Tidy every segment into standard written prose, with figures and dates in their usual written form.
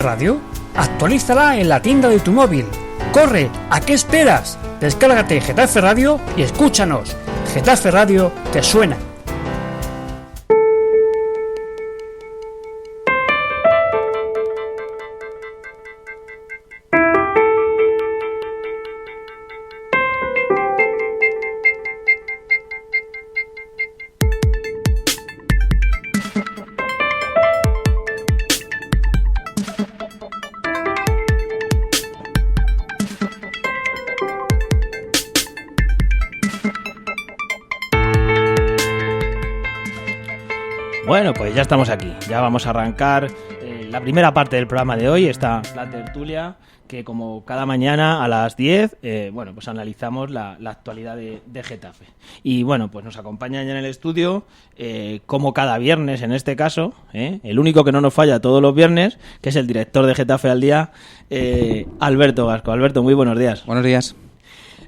Radio, actualízala en la tienda de tu móvil. ¡Corre! ¿A qué esperas? Descárgate Getafe Radio y escúchanos. Getafe Radio te suena. Bueno, pues ya estamos aquí, ya vamos a arrancar la primera parte del programa de hoy, está la tertulia, que como cada mañana a las 10, pues analizamos la actualidad de Getafe. Y bueno, pues nos acompaña ya en el estudio, como cada viernes en este caso, el único que no nos falla todos los viernes, que es el director de Getafe al Día, Alberto Gasco. Alberto, muy buenos días. Buenos días.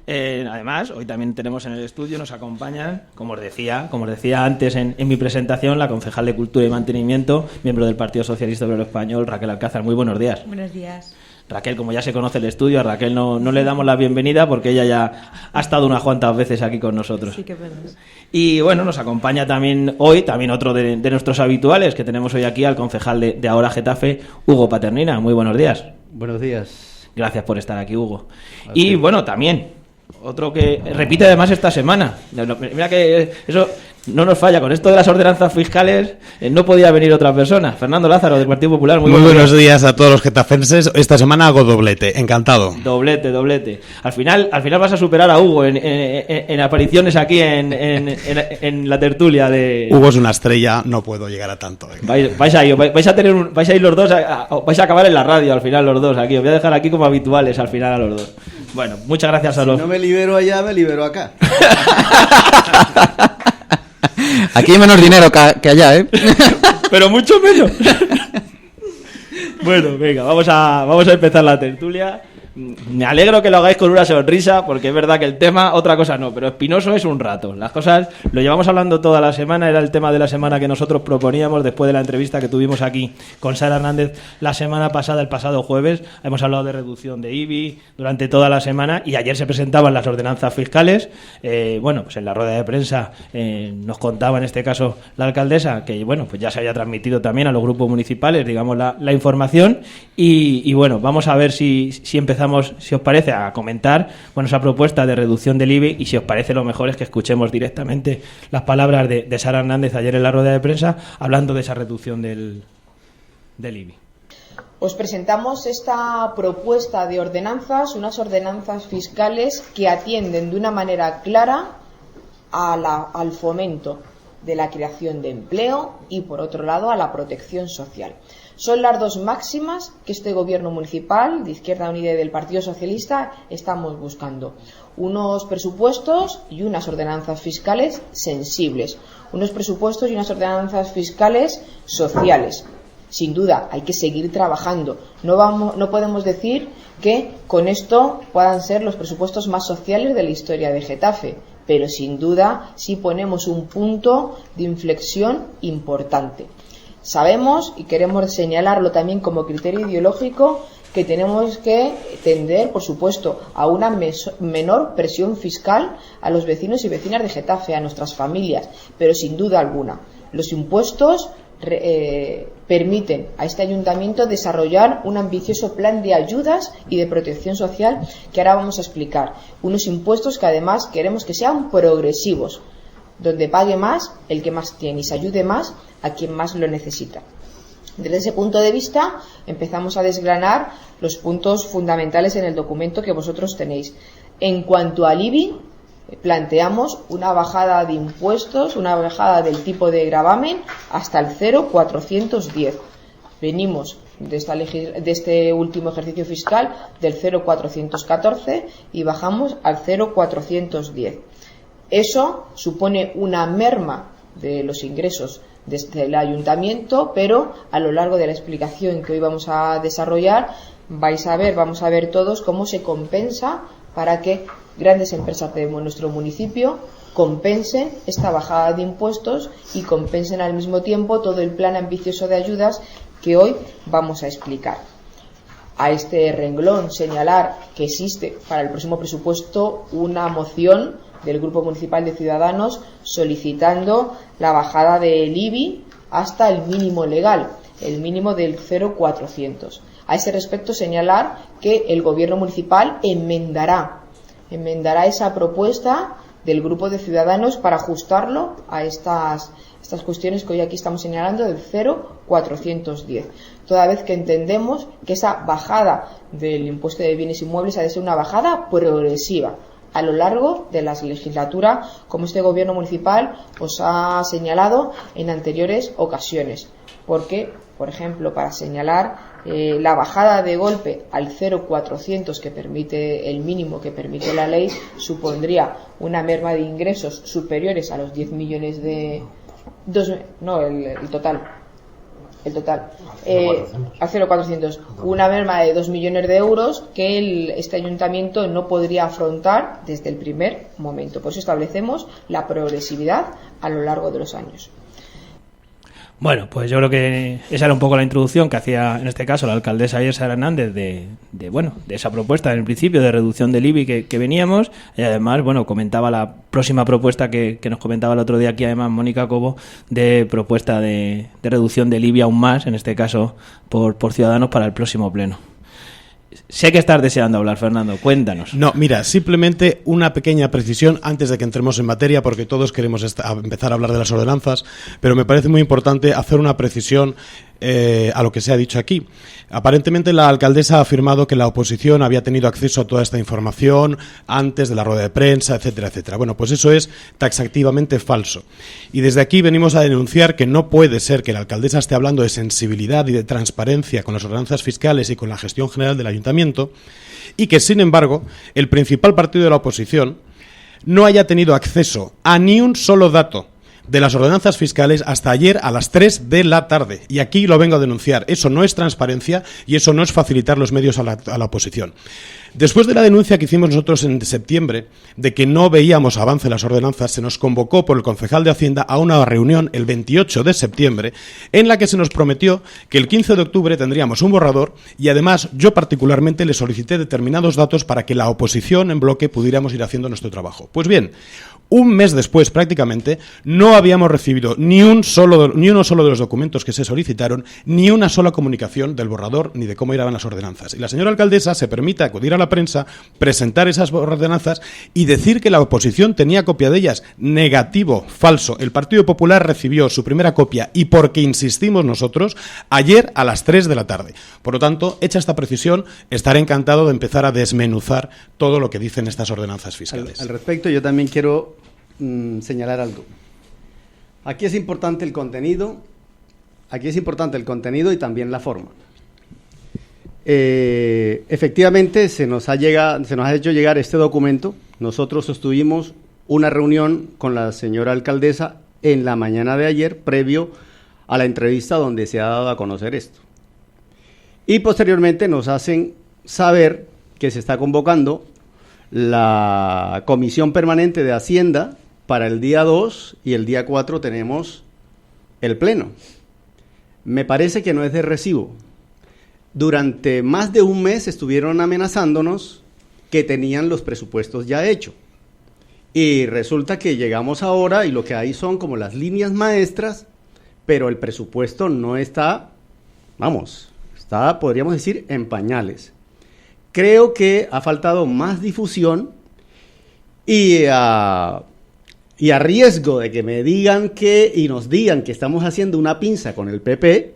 Además, hoy también tenemos en el estudio, nos acompañan, como os decía antes en mi presentación, la concejal de Cultura y Mantenimiento, miembro del Partido Socialista Obrero Español, Raquel Alcázar. Muy buenos días. Buenos días. Raquel, como ya se conoce el estudio, a Raquel no le damos la bienvenida porque ella ya ha estado unas cuantas veces aquí con nosotros. Sí, que podemos. Y bueno, nos acompaña también hoy, otro de nuestros habituales, que tenemos hoy aquí al concejal de Ahora Getafe, Hugo Paternina. Muy buenos días. Buenos días. Gracias por estar aquí, Hugo. Y bueno, también otro que repite además esta semana. Mira que eso no nos falla. Con esto de las ordenanzas fiscales no podía venir otra persona. Fernando Lázaro, del Partido Popular. Muy buenos días a todos los getafenses. Esta semana hago doblete. Encantado. Doblete. Al final vas a superar a Hugo en apariciones aquí en la tertulia de... Hugo es una estrella, no puedo llegar a tanto. Vais a ir los dos, vais a acabar en la radio al final los dos aquí. Os voy a dejar aquí como habituales al final a los dos. Bueno, muchas gracias a los... Si no me libero allá, me libero acá. Aquí hay menos dinero que allá, ¿eh? Pero mucho menos. Bueno, venga, vamos a empezar la tertulia. Me alegro que lo hagáis con una sonrisa, porque es verdad que el tema, otra cosa no, pero espinoso es un rato. Las cosas lo llevamos hablando toda la semana, era el tema de la semana que nosotros proponíamos después de la entrevista que tuvimos aquí con Sara Hernández la semana pasada, el pasado jueves. Hemos hablado de reducción de IBI durante toda la semana y ayer se presentaban las ordenanzas fiscales. Pues en la rueda de prensa nos contaba en este caso la alcaldesa que pues ya se había transmitido también a los grupos municipales, digamos, la información y bueno, vamos a ver si empezamos, si os parece, a comentar esa propuesta de reducción del IBI, y si os parece, lo mejor es que escuchemos directamente las palabras de Sara Hernández ayer en la rueda de prensa hablando de esa reducción del IBI. Os presentamos esta propuesta de ordenanzas, unas ordenanzas fiscales que atienden de una manera clara al fomento de la creación de empleo y, por otro lado, a la protección social. Son las dos máximas que este gobierno municipal de Izquierda Unida y del Partido Socialista estamos buscando. Unos presupuestos y unas ordenanzas fiscales sensibles. Unos presupuestos y unas ordenanzas fiscales sociales. Sin duda, hay que seguir trabajando. No podemos decir que con esto puedan ser los presupuestos más sociales de la historia de Getafe, pero sin duda sí ponemos un punto de inflexión importante. Sabemos, y queremos señalarlo también como criterio ideológico, que tenemos que tender, por supuesto, a una menor presión fiscal a los vecinos y vecinas de Getafe, a nuestras familias, pero sin duda alguna, los impuestos permiten a este ayuntamiento desarrollar un ambicioso plan de ayudas y de protección social que ahora vamos a explicar. Unos impuestos que además queremos que sean progresivos, donde pague más el que más tiene y se ayude más a quien más lo necesita. Desde ese punto de vista empezamos a desgranar los puntos fundamentales en el documento que vosotros tenéis. En cuanto al IBI, planteamos una bajada de impuestos, una bajada del tipo de gravamen hasta el 0,410. Venimos de este último ejercicio fiscal del 0,414 y bajamos al 0,410. Eso supone una merma de los ingresos desde el ayuntamiento, pero a lo largo de la explicación que hoy vamos a desarrollar vamos a ver todos cómo se compensa para que grandes empresas de nuestro municipio compensen esta bajada de impuestos y compensen al mismo tiempo todo el plan ambicioso de ayudas que hoy vamos a explicar. a este renglón señalar que existe para el próximo presupuesto una moción del Grupo Municipal de Ciudadanos solicitando la bajada del IBI hasta el mínimo legal, el mínimo del 0,400. A ese respecto señalar que el Gobierno Municipal enmendará esa propuesta del Grupo de Ciudadanos para ajustarlo a estas cuestiones que hoy aquí estamos señalando del 0,410, toda vez que entendemos que esa bajada del impuesto de bienes inmuebles ha de ser una bajada progresiva a lo largo de la legislatura, como este Gobierno Municipal os ha señalado en anteriores ocasiones. Porque, por ejemplo, para señalar la bajada de golpe al 0,400 que permite el mínimo que permite la ley, supondría una merma de ingresos superiores a los 10 millones de... el total. A 0,400. Una merma de 2 millones de euros que este ayuntamiento no podría afrontar desde el primer momento. Por eso establecemos la progresividad a lo largo de los años. Bueno, pues yo creo que esa era un poco la introducción que hacía en este caso la alcaldesa Yersa Hernández de esa propuesta en el principio de reducción del IBI que veníamos, y además, bueno, comentaba la próxima propuesta que nos comentaba el otro día aquí además Mónica Cobo, de propuesta de reducción del IBI aún más, en este caso por Ciudadanos, para el próximo pleno. Sé que estás deseando hablar, Fernando. Cuéntanos. No, mira, simplemente una pequeña precisión antes de que entremos en materia, porque todos queremos empezar a hablar de las ordenanzas, pero me parece muy importante hacer una precisión a lo que se ha dicho aquí. Aparentemente la alcaldesa ha afirmado que la oposición había tenido acceso a toda esta información antes de la rueda de prensa, etcétera, etcétera. Bueno, pues eso es taxativamente falso. Y desde aquí venimos a denunciar que no puede ser que la alcaldesa esté hablando de sensibilidad y de transparencia con las ordenanzas fiscales y con la gestión general del ayuntamiento, y que, sin embargo, el principal partido de la oposición no haya tenido acceso a ni un solo dato de las ordenanzas fiscales hasta ayer a las 3 de la tarde. Y aquí lo vengo a denunciar. Eso no es transparencia y eso no es facilitar los medios a la oposición. Después de la denuncia que hicimos nosotros en septiembre de que no veíamos avance en las ordenanzas, se nos convocó por el concejal de Hacienda a una reunión el 28 de septiembre en la que se nos prometió que el 15 de octubre tendríamos un borrador, y además yo particularmente le solicité determinados datos para que la oposición en bloque pudiéramos ir haciendo nuestro trabajo. Pues bien, un mes después prácticamente no habíamos recibido ni uno solo de los documentos que se solicitaron, ni una sola comunicación del borrador ni de cómo iban las ordenanzas. Y la señora alcaldesa se permite acudir a la prensa, presentar esas ordenanzas y decir que la oposición tenía copia de ellas. Negativo, falso. El Partido Popular recibió su primera copia, y porque insistimos nosotros, ayer a las 3 de la tarde. Por lo tanto, hecha esta precisión, estaré encantado de empezar a desmenuzar todo lo que dicen estas ordenanzas fiscales. Al respecto, yo también quiero señalar algo. Aquí es importante el contenido y también la forma. Efectivamente, se nos ha hecho llegar este documento. Nosotros sostuvimos una reunión con la señora alcaldesa en la mañana de ayer, previo a la entrevista donde se ha dado a conocer esto. Y posteriormente nos hacen saber que se está convocando la Comisión Permanente de Hacienda para el día 2 y el día 4 tenemos el pleno. Me parece que no es de recibo. Durante más de un mes estuvieron amenazándonos que tenían los presupuestos ya hechos. Y resulta que llegamos ahora y lo que hay son como las líneas maestras, pero el presupuesto no está, está, podríamos decir, en pañales. Creo que ha faltado más difusión y a riesgo de que me digan y nos digan que estamos haciendo una pinza con el PP,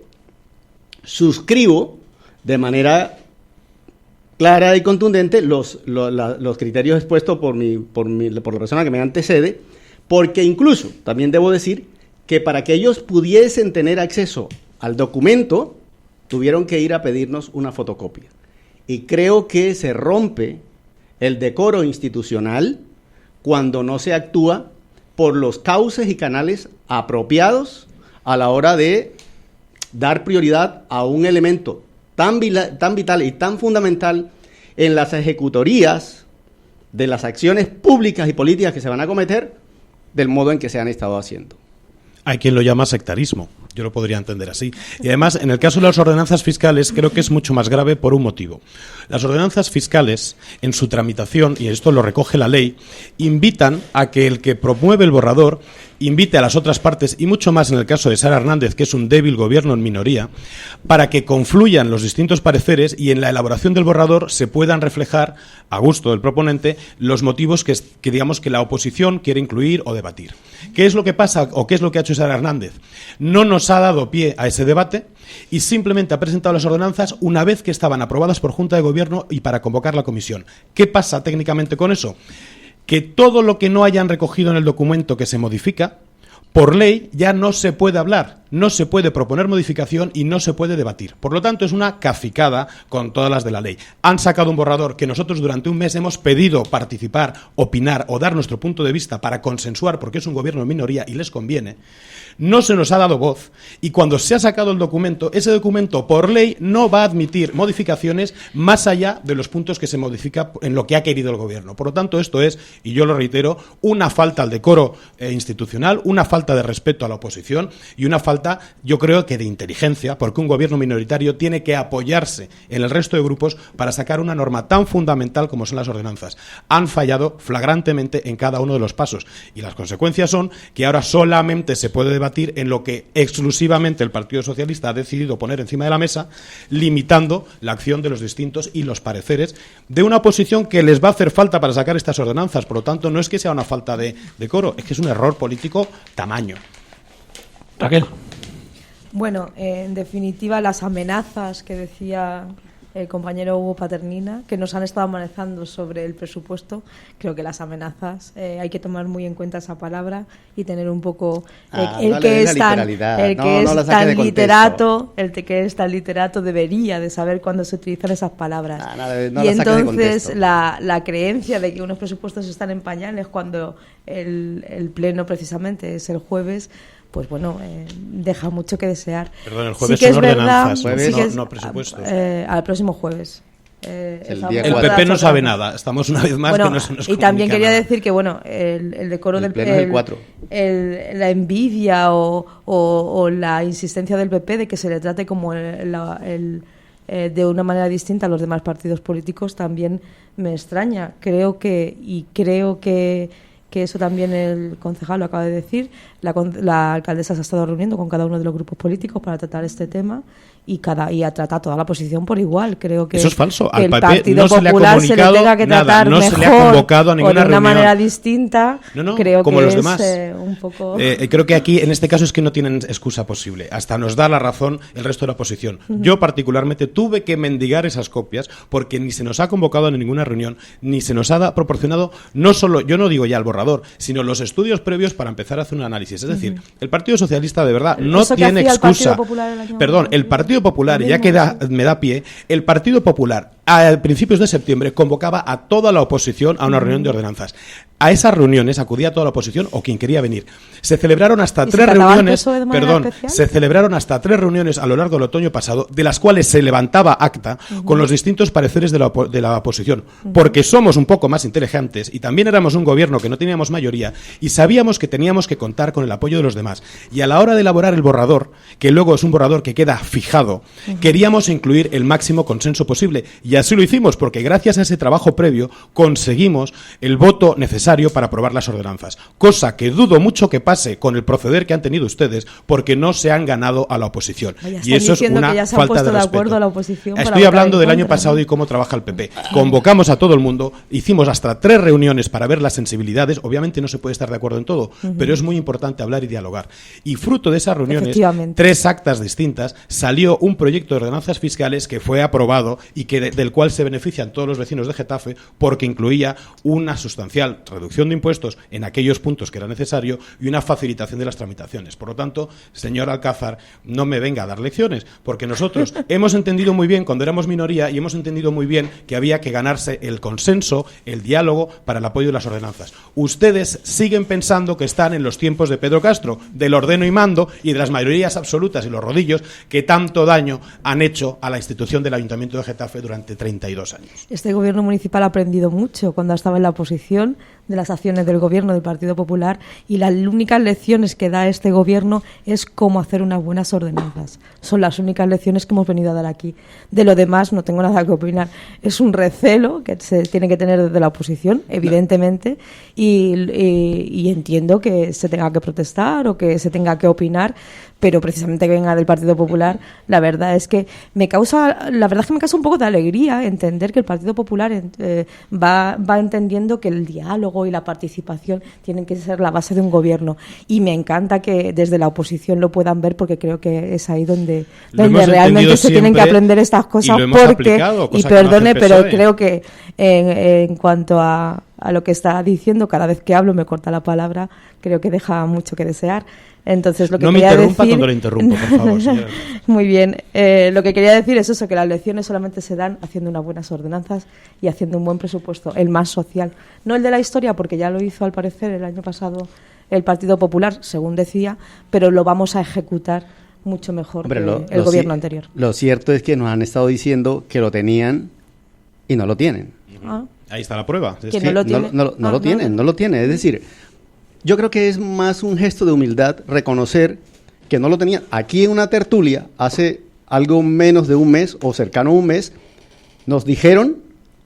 suscribo de manera clara y contundente los criterios expuestos por la persona que me antecede, porque incluso también debo decir que para que ellos pudiesen tener acceso al documento, tuvieron que ir a pedirnos una fotocopia. Y creo que se rompe el decoro institucional cuando no se actúa por los cauces y canales apropiados a la hora de dar prioridad a un elemento tan vital y tan fundamental en las ejecutorías de las acciones públicas y políticas que se van a cometer, del modo en que se han estado haciendo. Hay quien lo llama sectarismo. Yo lo podría entender así. Y además, en el caso de las ordenanzas fiscales, creo que es mucho más grave por un motivo. Las ordenanzas fiscales, en su tramitación, y esto lo recoge la ley, invitan a que el que promueve el borrador invite a las otras partes, y mucho más en el caso de Sara Hernández, que es un débil gobierno en minoría, para que confluyan los distintos pareceres y en la elaboración del borrador se puedan reflejar, a gusto del proponente, los motivos que digamos que la oposición quiere incluir o debatir. ¿Qué es lo que pasa o qué es lo que ha hecho Sara Hernández? No nos ha dado pie a ese debate y simplemente ha presentado las ordenanzas una vez que estaban aprobadas por Junta de Gobierno y para convocar la comisión. ¿Qué pasa técnicamente con eso? Que todo lo que no hayan recogido en el documento que se modifica, por ley ya no se puede hablar, no se puede proponer modificación y no se puede debatir. Por lo tanto, es una cacicada con todas las de la ley. Han sacado un borrador que nosotros durante un mes hemos pedido participar, opinar o dar nuestro punto de vista para consensuar, porque es un gobierno de minoría y les conviene. No se nos ha dado voz y cuando se ha sacado el documento, ese documento por ley no va a admitir modificaciones más allá de los puntos que se modifica en lo que ha querido el gobierno. Por lo tanto, esto es, y yo lo reitero, una falta al decoro institucional, una falta de respeto a la oposición y una falta, yo creo que de inteligencia, porque un gobierno minoritario tiene que apoyarse en el resto de grupos para sacar una norma tan fundamental como son las ordenanzas. Han fallado flagrantemente en cada uno de los pasos y las consecuencias son que ahora solamente se puede debatir en lo que exclusivamente el Partido Socialista ha decidido poner encima de la mesa, limitando la acción de los distintos y los pareceres de una oposición que les va a hacer falta para sacar estas ordenanzas. Por lo tanto, no es que sea una falta de decoro, es que es un error político tamaño. Raquel. Bueno, en definitiva, las amenazas que decía el compañero Hugo Paternina, que nos han estado amenazando sobre el presupuesto, creo que las amenazas hay que tomar muy en cuenta esa palabra y tener un poco el que es tan literato debería de saber cuándo se utilizan esas palabras. Y entonces la creencia de que unos presupuestos están en pañales cuando el pleno precisamente es el jueves, pues bueno, deja mucho que desear. Perdón, el jueves sí son ordenanzas, no presupuestos. Al próximo jueves. El PP no sabe nada, estamos una vez más que no se nos comunica. Y también quería decir que, bueno, el decoro del pleno es el 4. La envidia o la insistencia del PP de que se le trate como de una manera distinta a los demás partidos políticos también me extraña. Creo que eso también el concejal lo acaba de decir, la alcaldesa se ha estado reuniendo con cada uno de los grupos políticos para tratar este tema y ha tratado toda la oposición por igual. Creo que eso es falso. Que al el PP Partido no se le ha Popular comunicado se le tenga que nada, tratar no mejor se le ha convocado a ninguna o de una reunión. manera distinta. No, creo como que los es demás. Un poco. Creo que aquí en este caso es que no tienen excusa posible. Hasta nos da la razón el resto de la oposición. Yo particularmente tuve que mendigar esas copias porque ni se nos ha convocado a ninguna reunión, ni se nos ha proporcionado, no solo, yo no digo ya el borrador, sino los estudios previos para empezar a hacer un análisis. Es decir, el Partido Socialista de verdad no tiene excusa. Perdón, el Partido Popular, ya que me da pie, el Partido Popular a principios de septiembre convocaba a toda la oposición a una reunión de ordenanzas. A esas reuniones acudía toda la oposición o quien quería venir. Se celebraron hasta 3 reuniones, se celebraron hasta 3 reuniones a lo largo del otoño pasado, de las cuales se levantaba acta con los distintos pareceres de la oposición, porque somos un poco más inteligentes y también éramos un gobierno que no teníamos mayoría y sabíamos que teníamos que contar con el apoyo de los demás. Y a la hora de elaborar el borrador, que luego es un borrador que queda fijado, queríamos incluir el máximo consenso posible y así lo hicimos, porque gracias a ese trabajo previo conseguimos el voto necesario para aprobar las ordenanzas, cosa que dudo mucho que pase con el proceder que han tenido ustedes, porque no se han ganado a la oposición. Y eso es una falta de respeto. Estoy hablando del año pasado y cómo trabaja el PP. Convocamos a todo el mundo, hicimos hasta 3 reuniones para ver las sensibilidades. Obviamente no se puede estar de acuerdo en todo, pero es muy importante hablar y dialogar. Y fruto de esas reuniones, 3 actas distintas, salió un proyecto de ordenanzas fiscales que fue aprobado y que del cual se benefician todos los vecinos de Getafe, porque incluía una sustancial reducción de impuestos en aquellos puntos que era necesario y una facilitación de las tramitaciones. Por lo tanto, señor Alcázar, no me venga a dar lecciones, porque nosotros hemos entendido muy bien cuando éramos minoría y hemos entendido muy bien que había que ganarse el consenso, el diálogo para el apoyo de las ordenanzas. Ustedes siguen pensando que están en los tiempos de Pedro Castro, del ordeno y mando y de las mayorías absolutas y los rodillos que tanto daño han hecho a la institución del Ayuntamiento de Getafe durante 32 años. Este gobierno municipal ha aprendido mucho cuando estaba en la oposición de las acciones del gobierno del Partido Popular, y las únicas lecciones que da este gobierno es cómo hacer unas buenas ordenanzas. Son las únicas lecciones que hemos venido a dar aquí. De lo demás no tengo nada que opinar. Es un recelo que se tiene que tener desde la oposición, evidentemente, y entiendo que se tenga que protestar o que se tenga que opinar, pero precisamente que venga del Partido Popular, la verdad es que me causa un poco de alegría entender que el Partido Popular va entendiendo que el diálogo y la participación tienen que ser la base de un gobierno, y me encanta que desde la oposición lo puedan ver, porque creo que es ahí donde realmente se tienen que aprender estas cosas, y perdone, pero creo que en cuanto a lo que está diciendo, cada vez que hablo me corta la palabra, creo que deja mucho que desear. Entonces, lo que no me quería interrumpa decir... cuando le interrumpo, por favor, señora. Muy bien. Lo que quería decir es eso, que las lecciones solamente se dan haciendo unas buenas ordenanzas y haciendo un buen presupuesto, el más social. No el de la historia, porque ya lo hizo, al parecer, el año pasado el Partido Popular, según decía, pero lo vamos a ejecutar mucho mejor que el gobierno anterior. Lo cierto es que nos han estado diciendo que lo tenían y no lo tienen. Ahí está la prueba. Que no lo tiene. No lo tiene. Es decir, yo creo que es más un gesto de humildad reconocer que no lo tenían. Aquí en una tertulia, hace algo menos de un mes o cercano a un mes, nos dijeron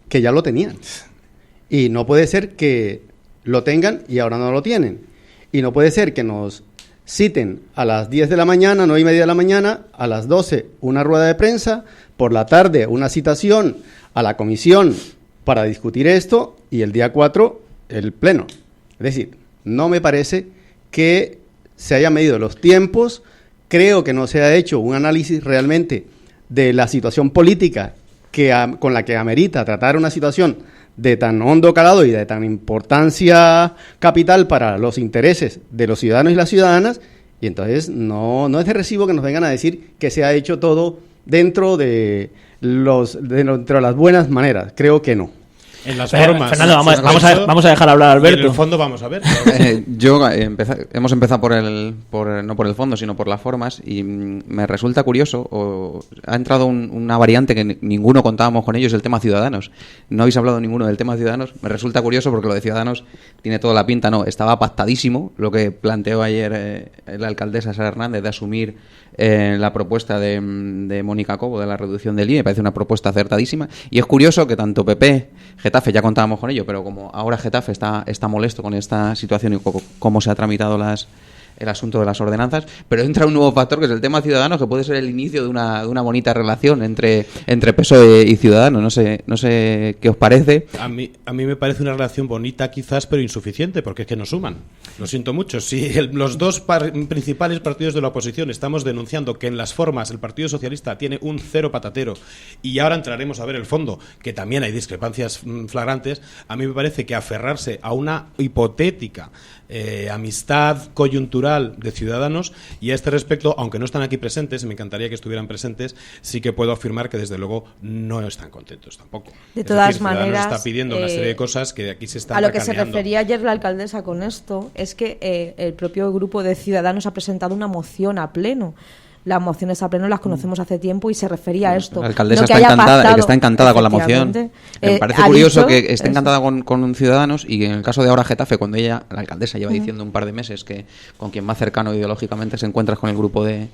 que ya lo tenían. Y no puede ser que lo tengan y ahora no lo tienen. Y no puede ser que nos citen a las 10 de la mañana, 9:30 de la mañana, a las 12 una rueda de prensa, por la tarde una citación a la comisión para discutir esto, y el día 4 el pleno. Es decir, no me parece que se haya medido los tiempos. Creo que no se ha hecho un análisis realmente de la situación política con la que amerita tratar una situación de tan hondo calado y de tan importancia capital para los intereses de los ciudadanos y las ciudadanas, y entonces no es de recibo que nos vengan a decir que se ha hecho todo dentro de las buenas maneras. Creo que no. En las formas. Fernando, vamos a dejar hablar a Alberto. En el fondo vamos a ver. Hemos empezado no por el fondo, sino por las formas, y me resulta curioso, ha entrado una variante que ninguno contábamos con ellos, el tema Ciudadanos. No habéis hablado ninguno del tema Ciudadanos. Me resulta curioso porque lo de Ciudadanos tiene toda la pinta, estaba pactadísimo lo que planteó ayer la alcaldesa Sara Hernández de asumir la propuesta de Mónica Cobo de la reducción del IVA. Me parece una propuesta acertadísima, y es curioso que tanto PP, Getafe, ya contábamos con ello, pero como ahora Getafe está molesto con esta situación y cómo se ha tramitado el asunto de las ordenanzas, pero entra un nuevo factor que es el tema Ciudadanos, que puede ser el inicio de una bonita relación entre PSOE y Ciudadanos. No sé qué os parece. A mí me parece una relación bonita quizás, pero insuficiente, porque es que no suman. Lo siento mucho. Si los dos principales partidos de la oposición estamos denunciando que en las formas el Partido Socialista tiene un cero patatero, y ahora entraremos a ver el fondo, que también hay discrepancias flagrantes, a mí me parece que aferrarse a una hipotética amistad coyuntural de Ciudadanos, y a este respecto, aunque no están aquí presentes, me encantaría que estuvieran presentes, sí que puedo afirmar que desde luego no están contentos tampoco. De todas maneras, Ciudadanos está pidiendo una serie de cosas que de aquí se están a lo que racaneando. se refería ayer la alcaldesa con esto es que el propio grupo de Ciudadanos ha presentado una moción a pleno. Las mociones a pleno las conocemos hace tiempo y se refería a esto. La alcaldesa no está encantada con la moción. Me parece curioso que esté encantada con Ciudadanos, y en el caso de ahora Getafe, cuando la alcaldesa lleva diciendo un par de meses que con quien más cercano ideológicamente se encuentra con el grupo de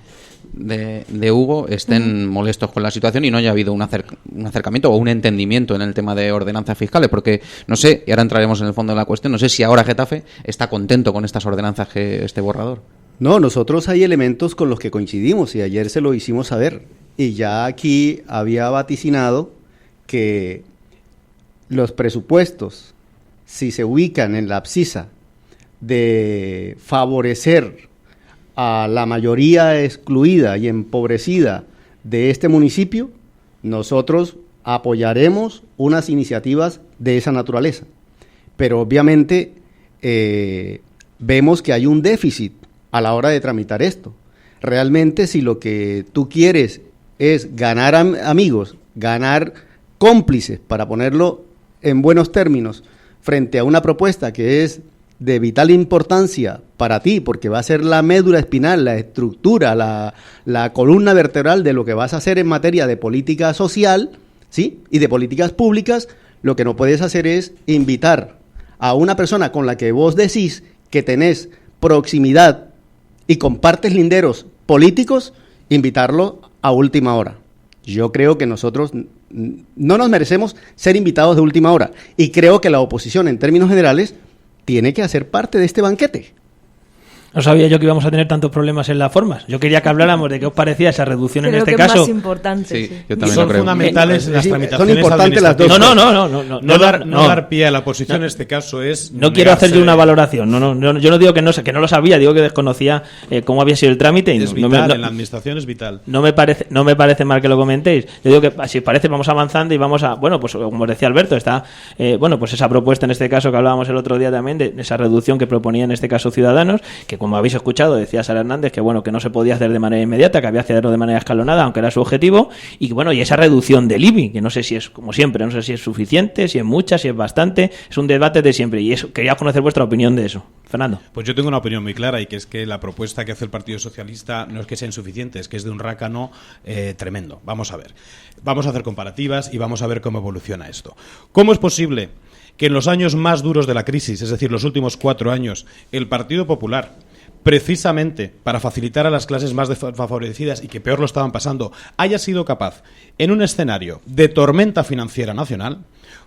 Hugo, estén molestos con la situación y no haya habido un acercamiento o un entendimiento en el tema de ordenanzas fiscales, porque no sé, y ahora entraremos en el fondo de la cuestión, no sé si ahora Getafe está contento con estas ordenanzas, este borrador. No, nosotros hay elementos con los que coincidimos, y ayer se lo hicimos saber, y ya aquí había vaticinado que los presupuestos, si se ubican en la abscisa de favorecer a la mayoría excluida y empobrecida de este municipio, nosotros apoyaremos unas iniciativas de esa naturaleza. Pero obviamente vemos que hay un déficit a la hora de tramitar esto. Realmente, si lo que tú quieres es ganar amigos, ganar cómplices, para ponerlo en buenos términos, frente a una propuesta que es de vital importancia para ti, porque va a ser la médula espinal, la estructura, la columna vertebral de lo que vas a hacer en materia de política social, ¿sí?, y de políticas públicas, lo que no puedes hacer es invitar a una persona con la que vos decís que tenés proximidad y compartes linderos políticos, invitarlo a última hora. Yo creo que nosotros no nos merecemos ser invitados de última hora, y creo que la oposición, en términos generales, tiene que hacer parte de este banquete. No sabía yo que íbamos a tener tantos problemas en las formas. Yo quería que habláramos de qué os parecía esa reducción en este caso. Creo que es más importante. Sí, yo también son lo creo. fundamentales las tramitaciones son importantes las dos. administrativas. No dar pie a la oposición en este caso es... No quiero hacer yo una valoración. Yo no digo que no lo sabía, digo que desconocía cómo había sido el trámite. Y es vital, en la administración es vital. No me parece mal que lo comentéis. Yo digo que si os parece vamos avanzando y vamos a... Bueno, pues como os decía Alberto, está pues esa propuesta en este caso que hablábamos el otro día también, de esa reducción que proponía en este caso Ciudadanos, que como habéis escuchado, decía Sara Hernández que que no se podía hacer de manera inmediata, que había que hacerlo de manera escalonada, aunque era su objetivo, y esa reducción del IBI, que no sé si es, como siempre, no sé si es suficiente, si es mucha, si es bastante, es un debate de siempre, y eso quería conocer vuestra opinión de eso. Fernando. Pues yo tengo una opinión muy clara, y que es que la propuesta que hace el Partido Socialista no es que sea insuficiente, es que es de un rácano tremendo. Vamos a ver. Vamos a hacer comparativas y vamos a ver cómo evoluciona esto. ¿Cómo es posible que en los años más duros de la crisis, es decir, los últimos 4 años, el Partido Popular, precisamente para facilitar a las clases más desfavorecidas y que peor lo estaban pasando, haya sido capaz, en un escenario de tormenta financiera nacional,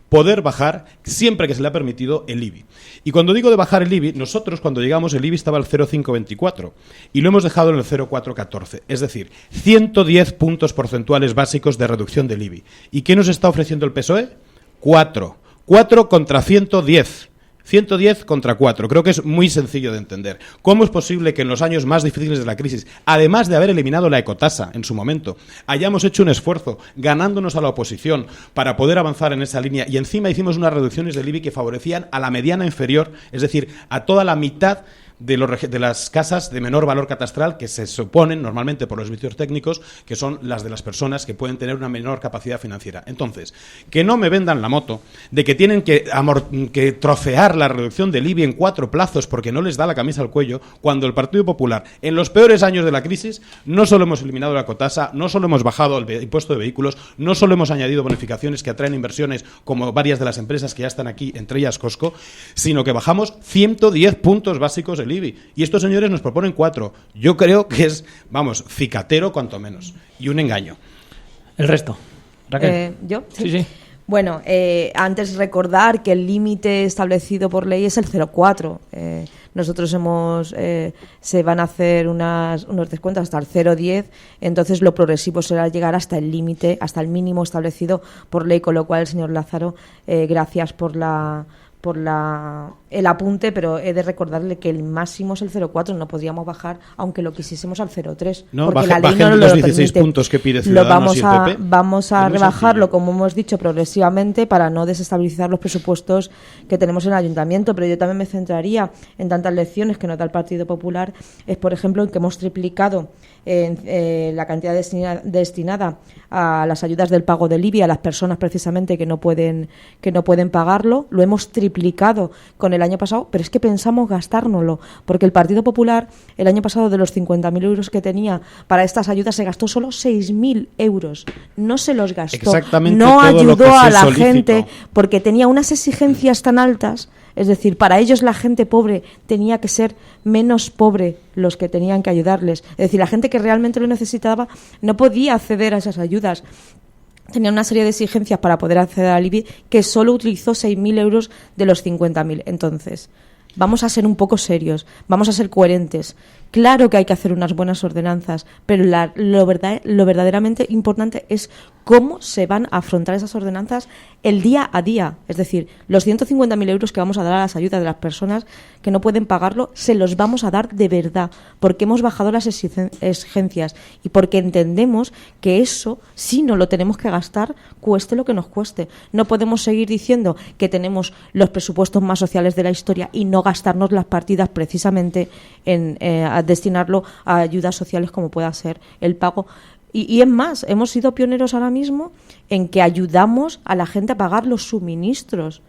poder bajar, siempre que se le ha permitido, el IBI? Y cuando digo de bajar el IBI, nosotros cuando llegamos el IBI estaba al 0,524 y lo hemos dejado en el 0,414, es decir, 110 puntos porcentuales básicos de reducción del IBI. ¿Y qué nos está ofreciendo el PSOE? 4 contra 110. 110 contra 4. Creo que es muy sencillo de entender. ¿Cómo es posible que en los años más difíciles de la crisis, además de haber eliminado la ecotasa en su momento, hayamos hecho un esfuerzo ganándonos a la oposición para poder avanzar en esa línea, y encima hicimos unas reducciones del IBI que favorecían a la mediana inferior, es decir, a toda la mitad de las casas de menor valor catastral, que se suponen normalmente por los servicios técnicos que son las de las personas que pueden tener una menor capacidad financiera? Entonces, que no me vendan la moto de que tienen que trocear la reducción del IBI en 4 plazos porque no les da la camisa al cuello, cuando el Partido Popular, en los peores años de la crisis, no solo hemos eliminado la ecotasa, no solo hemos bajado el impuesto de vehículos, no solo hemos añadido bonificaciones que atraen inversiones como varias de las empresas que ya están aquí, entre ellas Costco, sino que bajamos 110 puntos básicos del IBI. Y estos señores nos proponen 4. Yo creo que es, cicatero cuanto menos. Y un engaño. El resto. Raquel. ¿Yo? Sí. Bueno, antes recordar que el límite establecido por ley es el 0,4. Nosotros se van a hacer unos descuentos hasta el 0,10, entonces lo progresivo será llegar hasta el límite, hasta el mínimo establecido por ley, con lo cual, señor Lázaro, gracias por el apunte, pero he de recordarle que el máximo es el 0,4, no podríamos bajar aunque lo quisiésemos al 0,3, no, porque la ley no los lo 16 permite. Puntos que pide Ciudadanos y el PP. Vamos a rebajarlo, como hemos dicho, progresivamente para no desestabilizar los presupuestos que tenemos en el ayuntamiento, pero yo también me centraría en tantas lecciones que nos da el Partido Popular, es por ejemplo en que hemos triplicado la cantidad destinada a las ayudas del pago del IBI a las personas precisamente que no pueden pagarlo. Lo hemos triplicado con el año pasado, pero es que pensamos gastárnoslo, porque el Partido Popular el año pasado, de los 50.000 euros que tenía para estas ayudas, se gastó solo 6.000 euros. No se los gastó. Exactamente, no ayudó a la solicitó. Gente porque tenía unas exigencias tan altas. Es decir, para ellos la gente pobre tenía que ser menos pobre los que tenían que ayudarles. Es decir, la gente que realmente lo necesitaba no podía acceder a esas ayudas. Tenía una serie de exigencias para poder acceder al IBI, que solo utilizó 6.000 euros de los 50.000. Entonces, vamos a ser un poco serios, vamos a ser coherentes. Claro que hay que hacer unas buenas ordenanzas, pero lo verdaderamente importante es cómo se van a afrontar esas ordenanzas el día a día. Es decir, los 150.000 euros que vamos a dar a las ayudas de las personas que no pueden pagarlo, se los vamos a dar de verdad, porque hemos bajado las exigencias y porque entendemos que eso, si no lo tenemos que gastar, cueste lo que nos cueste. No podemos seguir diciendo que tenemos los presupuestos más sociales de la historia y no gastarnos las partidas precisamente a destinarlo a ayudas sociales como pueda ser el pago. Y es más, hemos sido pioneros ahora mismo en que ayudamos a la gente a pagar los suministros.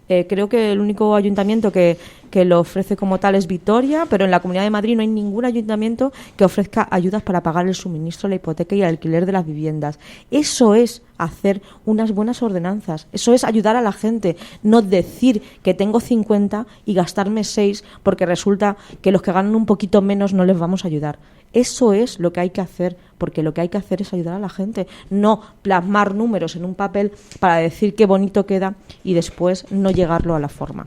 Creo que el único ayuntamiento que lo ofrece como tal es Vitoria, pero en la Comunidad de Madrid no hay ningún ayuntamiento que ofrezca ayudas para pagar el suministro, la hipoteca y el alquiler de las viviendas. Eso es hacer unas buenas ordenanzas. Eso es ayudar a la gente, no decir que tengo 50 y gastarme 6 porque resulta que los que ganan un poquito menos no les vamos a ayudar. Eso es lo que hay que hacer, porque lo que hay que hacer es ayudar a la gente, no plasmar números en un papel para decir qué bonito queda y después no llegarlo a la forma.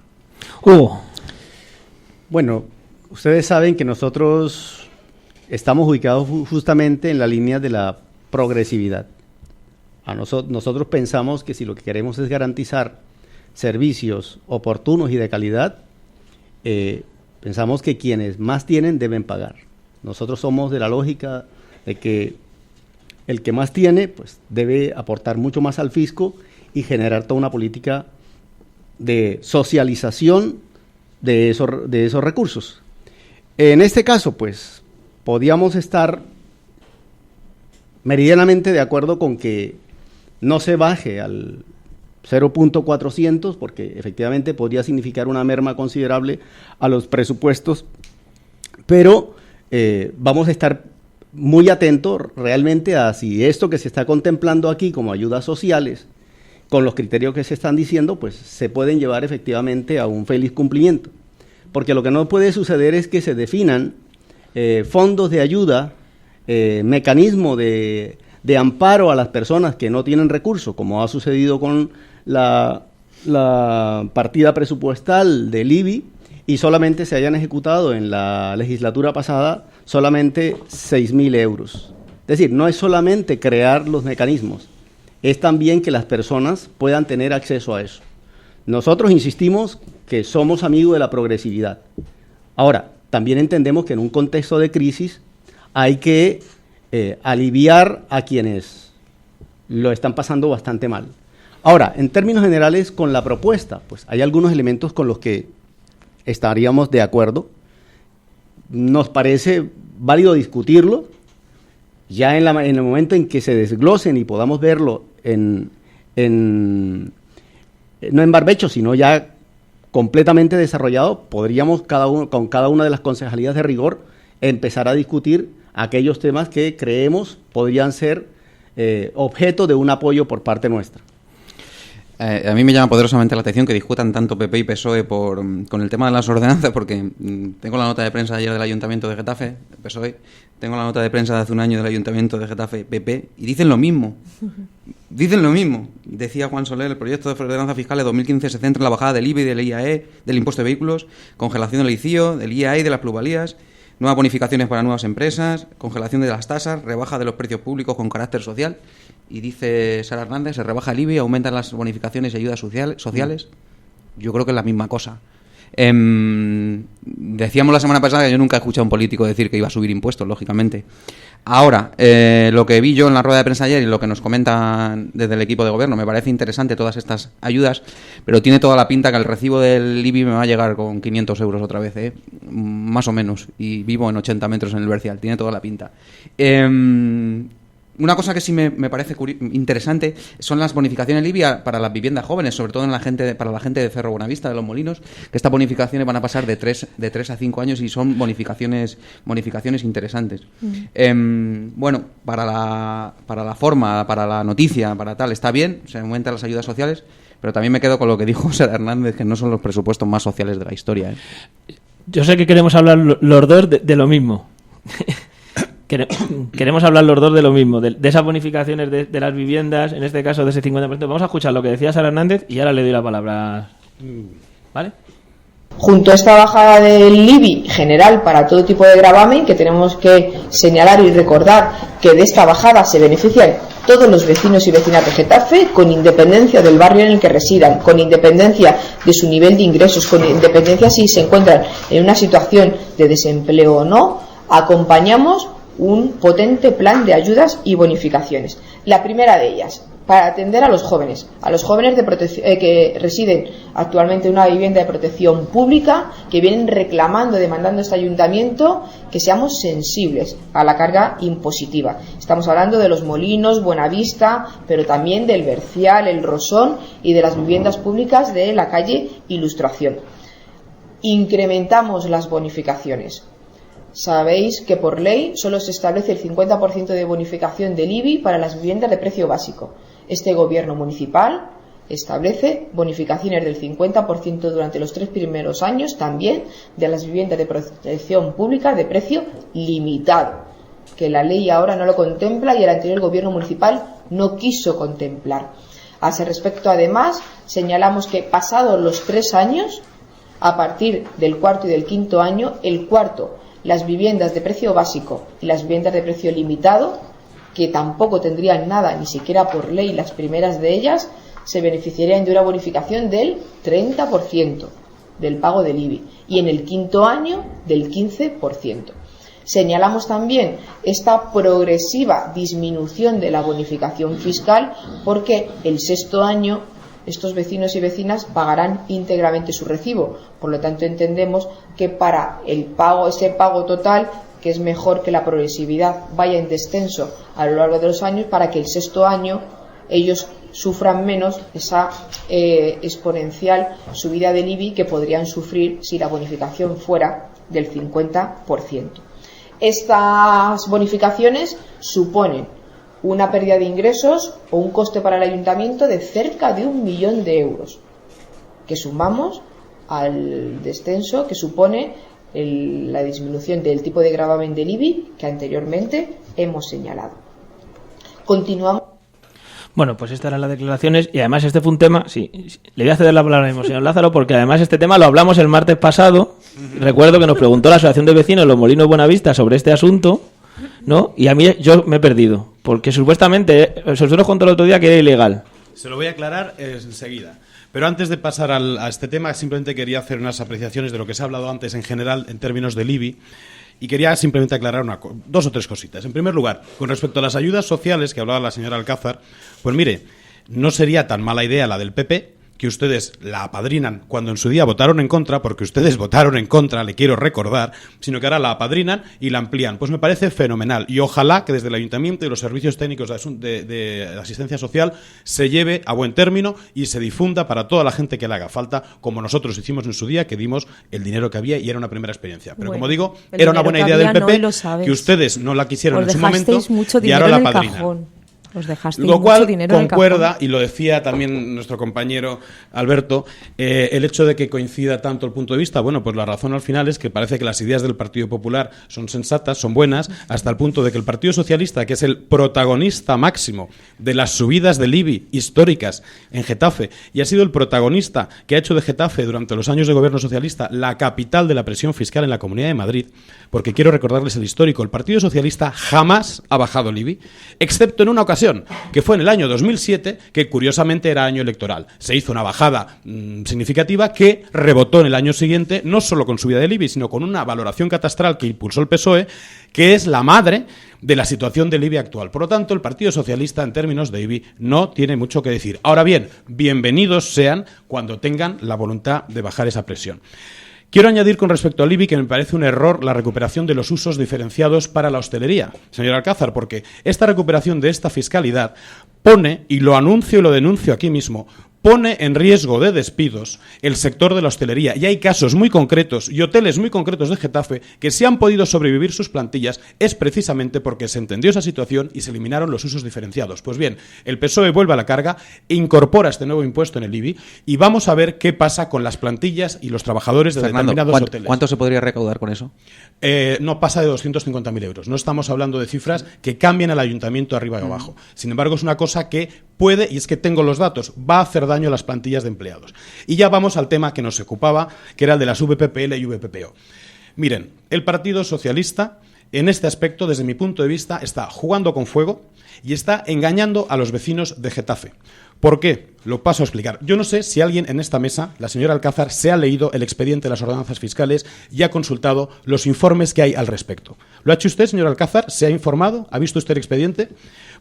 Bueno, ustedes saben que nosotros estamos ubicados justamente en la línea de la progresividad. Nosotros pensamos que si lo que queremos es garantizar servicios oportunos y de calidad, pensamos que quienes más tienen deben pagar. Nosotros somos de la lógica de que el que más tiene pues debe aportar mucho más al fisco y generar toda una política de socialización de esos recursos. En este caso, pues, podíamos estar meridianamente de acuerdo con que no se baje al 0.400, porque efectivamente podría significar una merma considerable a los presupuestos, pero vamos a estar muy atentos realmente a si esto que se está contemplando aquí como ayudas sociales, con los criterios que se están diciendo, pues se pueden llevar efectivamente a un feliz cumplimiento. Porque lo que no puede suceder es que se definan fondos de ayuda, mecanismo de amparo a las personas que no tienen recursos, como ha sucedido con la partida presupuestal del IBI, y solamente se hayan ejecutado en la legislatura pasada solamente 6.000 euros. Es decir, no es solamente crear los mecanismos, es también que las personas puedan tener acceso a eso. Nosotros insistimos que somos amigos de la progresividad. Ahora, también entendemos que en un contexto de crisis hay que aliviar a quienes lo están pasando bastante mal. Ahora, en términos generales, con la propuesta, pues hay algunos elementos con los que estaríamos de acuerdo. Nos parece válido discutirlo. Ya en el momento en que se desglosen y podamos verlo no en barbecho, sino ya completamente desarrollado, podríamos con cada una de las concejalías de rigor empezar a discutir aquellos temas que creemos podrían ser objeto de un apoyo por parte nuestra. A mí me llama poderosamente la atención que discutan tanto PP y PSOE con el tema de las ordenanzas, porque tengo la nota de prensa de ayer del Ayuntamiento de Getafe, PSOE, tengo la nota de prensa de hace un año del Ayuntamiento de Getafe, PP, y dicen lo mismo. Dicen lo mismo. Decía Juan Soler, el proyecto de ordenanza fiscal de 2015 se centra en la bajada del IBI, del IAE, del impuesto de vehículos, congelación del ICIO, del IAE y de las plusvalías, nuevas bonificaciones para nuevas empresas, congelación de las tasas, rebaja de los precios públicos con carácter social. Y dice Sara Hernández, se rebaja el IBI, aumentan las bonificaciones y ayudas sociales. Yo creo que es la misma cosa. Decíamos la semana pasada que yo nunca he escuchado a un político decir que iba a subir impuestos, lógicamente. Ahora, lo que vi yo en la rueda de prensa ayer y lo que nos comentan desde el equipo de gobierno, me parece interesante todas estas ayudas, pero tiene toda la pinta que el recibo del IBI me va a llegar con 500 euros otra vez, más o menos, y vivo en 80 metros en el Bercial, tiene toda la pinta. Una cosa que sí me parece interesante son las bonificaciones IBI para las viviendas jóvenes, sobre todo para la gente de Cerro Buenavista, de Los Molinos, que estas bonificaciones van a pasar de 3 a 5 años y son bonificaciones interesantes. Bueno, para la forma, para la noticia, para tal, está bien, se aumentan las ayudas sociales, pero también me quedo con lo que dijo Sara Hernández, que no son los presupuestos más sociales de la historia. Yo sé que queremos hablar los dos de lo mismo. Queremos hablar los dos de lo mismo, de esas bonificaciones de las viviendas, en este caso de ese 50%. Vamos a escuchar lo que decía Sara Hernández y ahora le doy la palabra. ¿Vale? Junto a esta bajada del IBI general para todo tipo de gravamen, que tenemos que señalar y recordar que de esta bajada se benefician todos los vecinos y vecinas de Getafe, con independencia del barrio en el que residan, con independencia de su nivel de ingresos, con independencia si se encuentran en una situación de desempleo o no, acompañamos un potente plan de ayudas y bonificaciones. La primera de ellas, para atender a los jóvenes que residen actualmente en una vivienda de protección pública, que vienen reclamando, demandando este ayuntamiento que seamos sensibles a la carga impositiva. Estamos hablando de Los Molinos, Buenavista, pero también del Bercial, el Rosón y de las viviendas públicas de la calle Ilustración. Incrementamos las bonificaciones. Sabéis que por ley solo se establece el 50% de bonificación del IBI para las viviendas de precio básico. Este gobierno municipal establece bonificaciones del 50% durante los 3 primeros años también de las viviendas de protección pública de precio limitado, que la ley ahora no lo contempla y el anterior gobierno municipal no quiso contemplar. A ese respecto, además, señalamos que pasados los 3 años, a partir del cuarto y del quinto año, el cuarto, las viviendas de precio básico y las viviendas de precio limitado, que tampoco tendrían nada, ni siquiera por ley, las primeras de ellas, se beneficiarían de una bonificación del 30% del pago del IBI y en el quinto año del 15%. Señalamos también esta progresiva disminución de la bonificación fiscal porque el sexto año estos vecinos y vecinas pagarán íntegramente su recibo. Por lo tanto, entendemos que para el pago, ese pago total, que es mejor que la progresividad vaya en descenso a lo largo de los años para que el sexto año ellos sufran menos esa exponencial subida del IBI que podrían sufrir si la bonificación fuera del 50%. Estas bonificaciones suponen una pérdida de ingresos o un coste para el ayuntamiento de cerca de 1 millón de euros, que sumamos al descenso que supone la disminución del tipo de gravamen del IBI que anteriormente hemos señalado. Continuamos. Bueno, pues estas eran las declaraciones y además este fue un tema, sí, le voy a ceder la palabra al señor Lázaro porque además este tema lo hablamos el martes pasado. Recuerdo que nos preguntó la Asociación de Vecinos de Los Molinos Buenavista sobre este asunto, ¿no? Y a mí yo me he perdido, porque supuestamente, se os contó el otro día que era ilegal. Se lo voy a aclarar enseguida. Pero antes de pasar a este tema, simplemente quería hacer unas apreciaciones de lo que se ha hablado antes en general en términos del IBI. Y quería simplemente aclarar 2 o 3 cositas. En primer lugar, con respecto a las ayudas sociales que hablaba la señora Alcázar, pues mire, no sería tan mala idea la del PP, que ustedes la apadrinan cuando en su día votaron en contra, porque ustedes votaron en contra, le quiero recordar, sino que ahora la apadrinan y la amplían. Pues me parece fenomenal y ojalá que desde el Ayuntamiento y los servicios técnicos de asistencia social se lleve a buen término y se difunda para toda la gente que le haga falta, como nosotros hicimos en su día, que dimos el dinero que había y era una primera experiencia. Pero como digo, era una buena idea del PP, que ustedes no la quisieron en su momento y ahora la apadrinan. Os dejasteis lo cual mucho dinero concuerda, en el cajón. y lo decía también nuestro compañero Alberto, el hecho de que coincida tanto el punto de vista, bueno, pues la razón al final es que parece que las ideas del Partido Popular son sensatas, son buenas, hasta el punto de que el Partido Socialista, que es el protagonista máximo de las subidas del IBI históricas en Getafe, y ha sido el protagonista que ha hecho de Getafe durante los años de gobierno socialista la capital de la presión fiscal en la Comunidad de Madrid, porque quiero recordarles el histórico, el Partido Socialista jamás ha bajado el IBI, excepto en una ocasión, que fue en el año 2007, que curiosamente era año electoral. Se hizo una bajada significativa que rebotó en el año siguiente, no solo con subida del IBI, sino con una valoración catastral que impulsó el PSOE, que es la madre de la situación del IBI actual. Por lo tanto, el Partido Socialista, en términos de IBI, no tiene mucho que decir. Ahora bien, bienvenidos sean cuando tengan la voluntad de bajar esa presión. Quiero añadir con respecto al IBI que me parece un error la recuperación de los usos diferenciados para la hostelería, señor Alcázar, porque esta recuperación de esta fiscalidad pone, y lo anuncio y lo denuncio aquí mismo, pone en riesgo de despidos el sector de la hostelería. Y hay casos muy concretos y hoteles muy concretos de Getafe que si han podido sobrevivir sus plantillas es precisamente porque se entendió esa situación y se eliminaron los usos diferenciados. Pues bien, el PSOE vuelve a la carga, incorpora este nuevo impuesto en el IBI y vamos a ver qué pasa con las plantillas y los trabajadores de determinados hoteles. ¿Cuánto se podría recaudar con eso? No pasa de 250.000 euros. No estamos hablando de cifras que cambien al ayuntamiento arriba y abajo. Sin embargo, es una cosa que puede, y es que tengo los datos, va a hacer daño a las plantillas de empleados. Y ya vamos al tema que nos ocupaba, que era el de las VPPL y VPPO. Miren, el Partido Socialista, en este aspecto, desde mi punto de vista, está jugando con fuego y está engañando a los vecinos de Getafe. ¿Por qué? Lo paso a explicar. Yo no sé si alguien en esta mesa, la señora Alcázar, se ha leído el expediente de las ordenanzas fiscales y ha consultado los informes que hay al respecto. ¿Lo ha hecho usted, señor Alcázar? ¿Se ha informado? ¿Ha visto usted el expediente?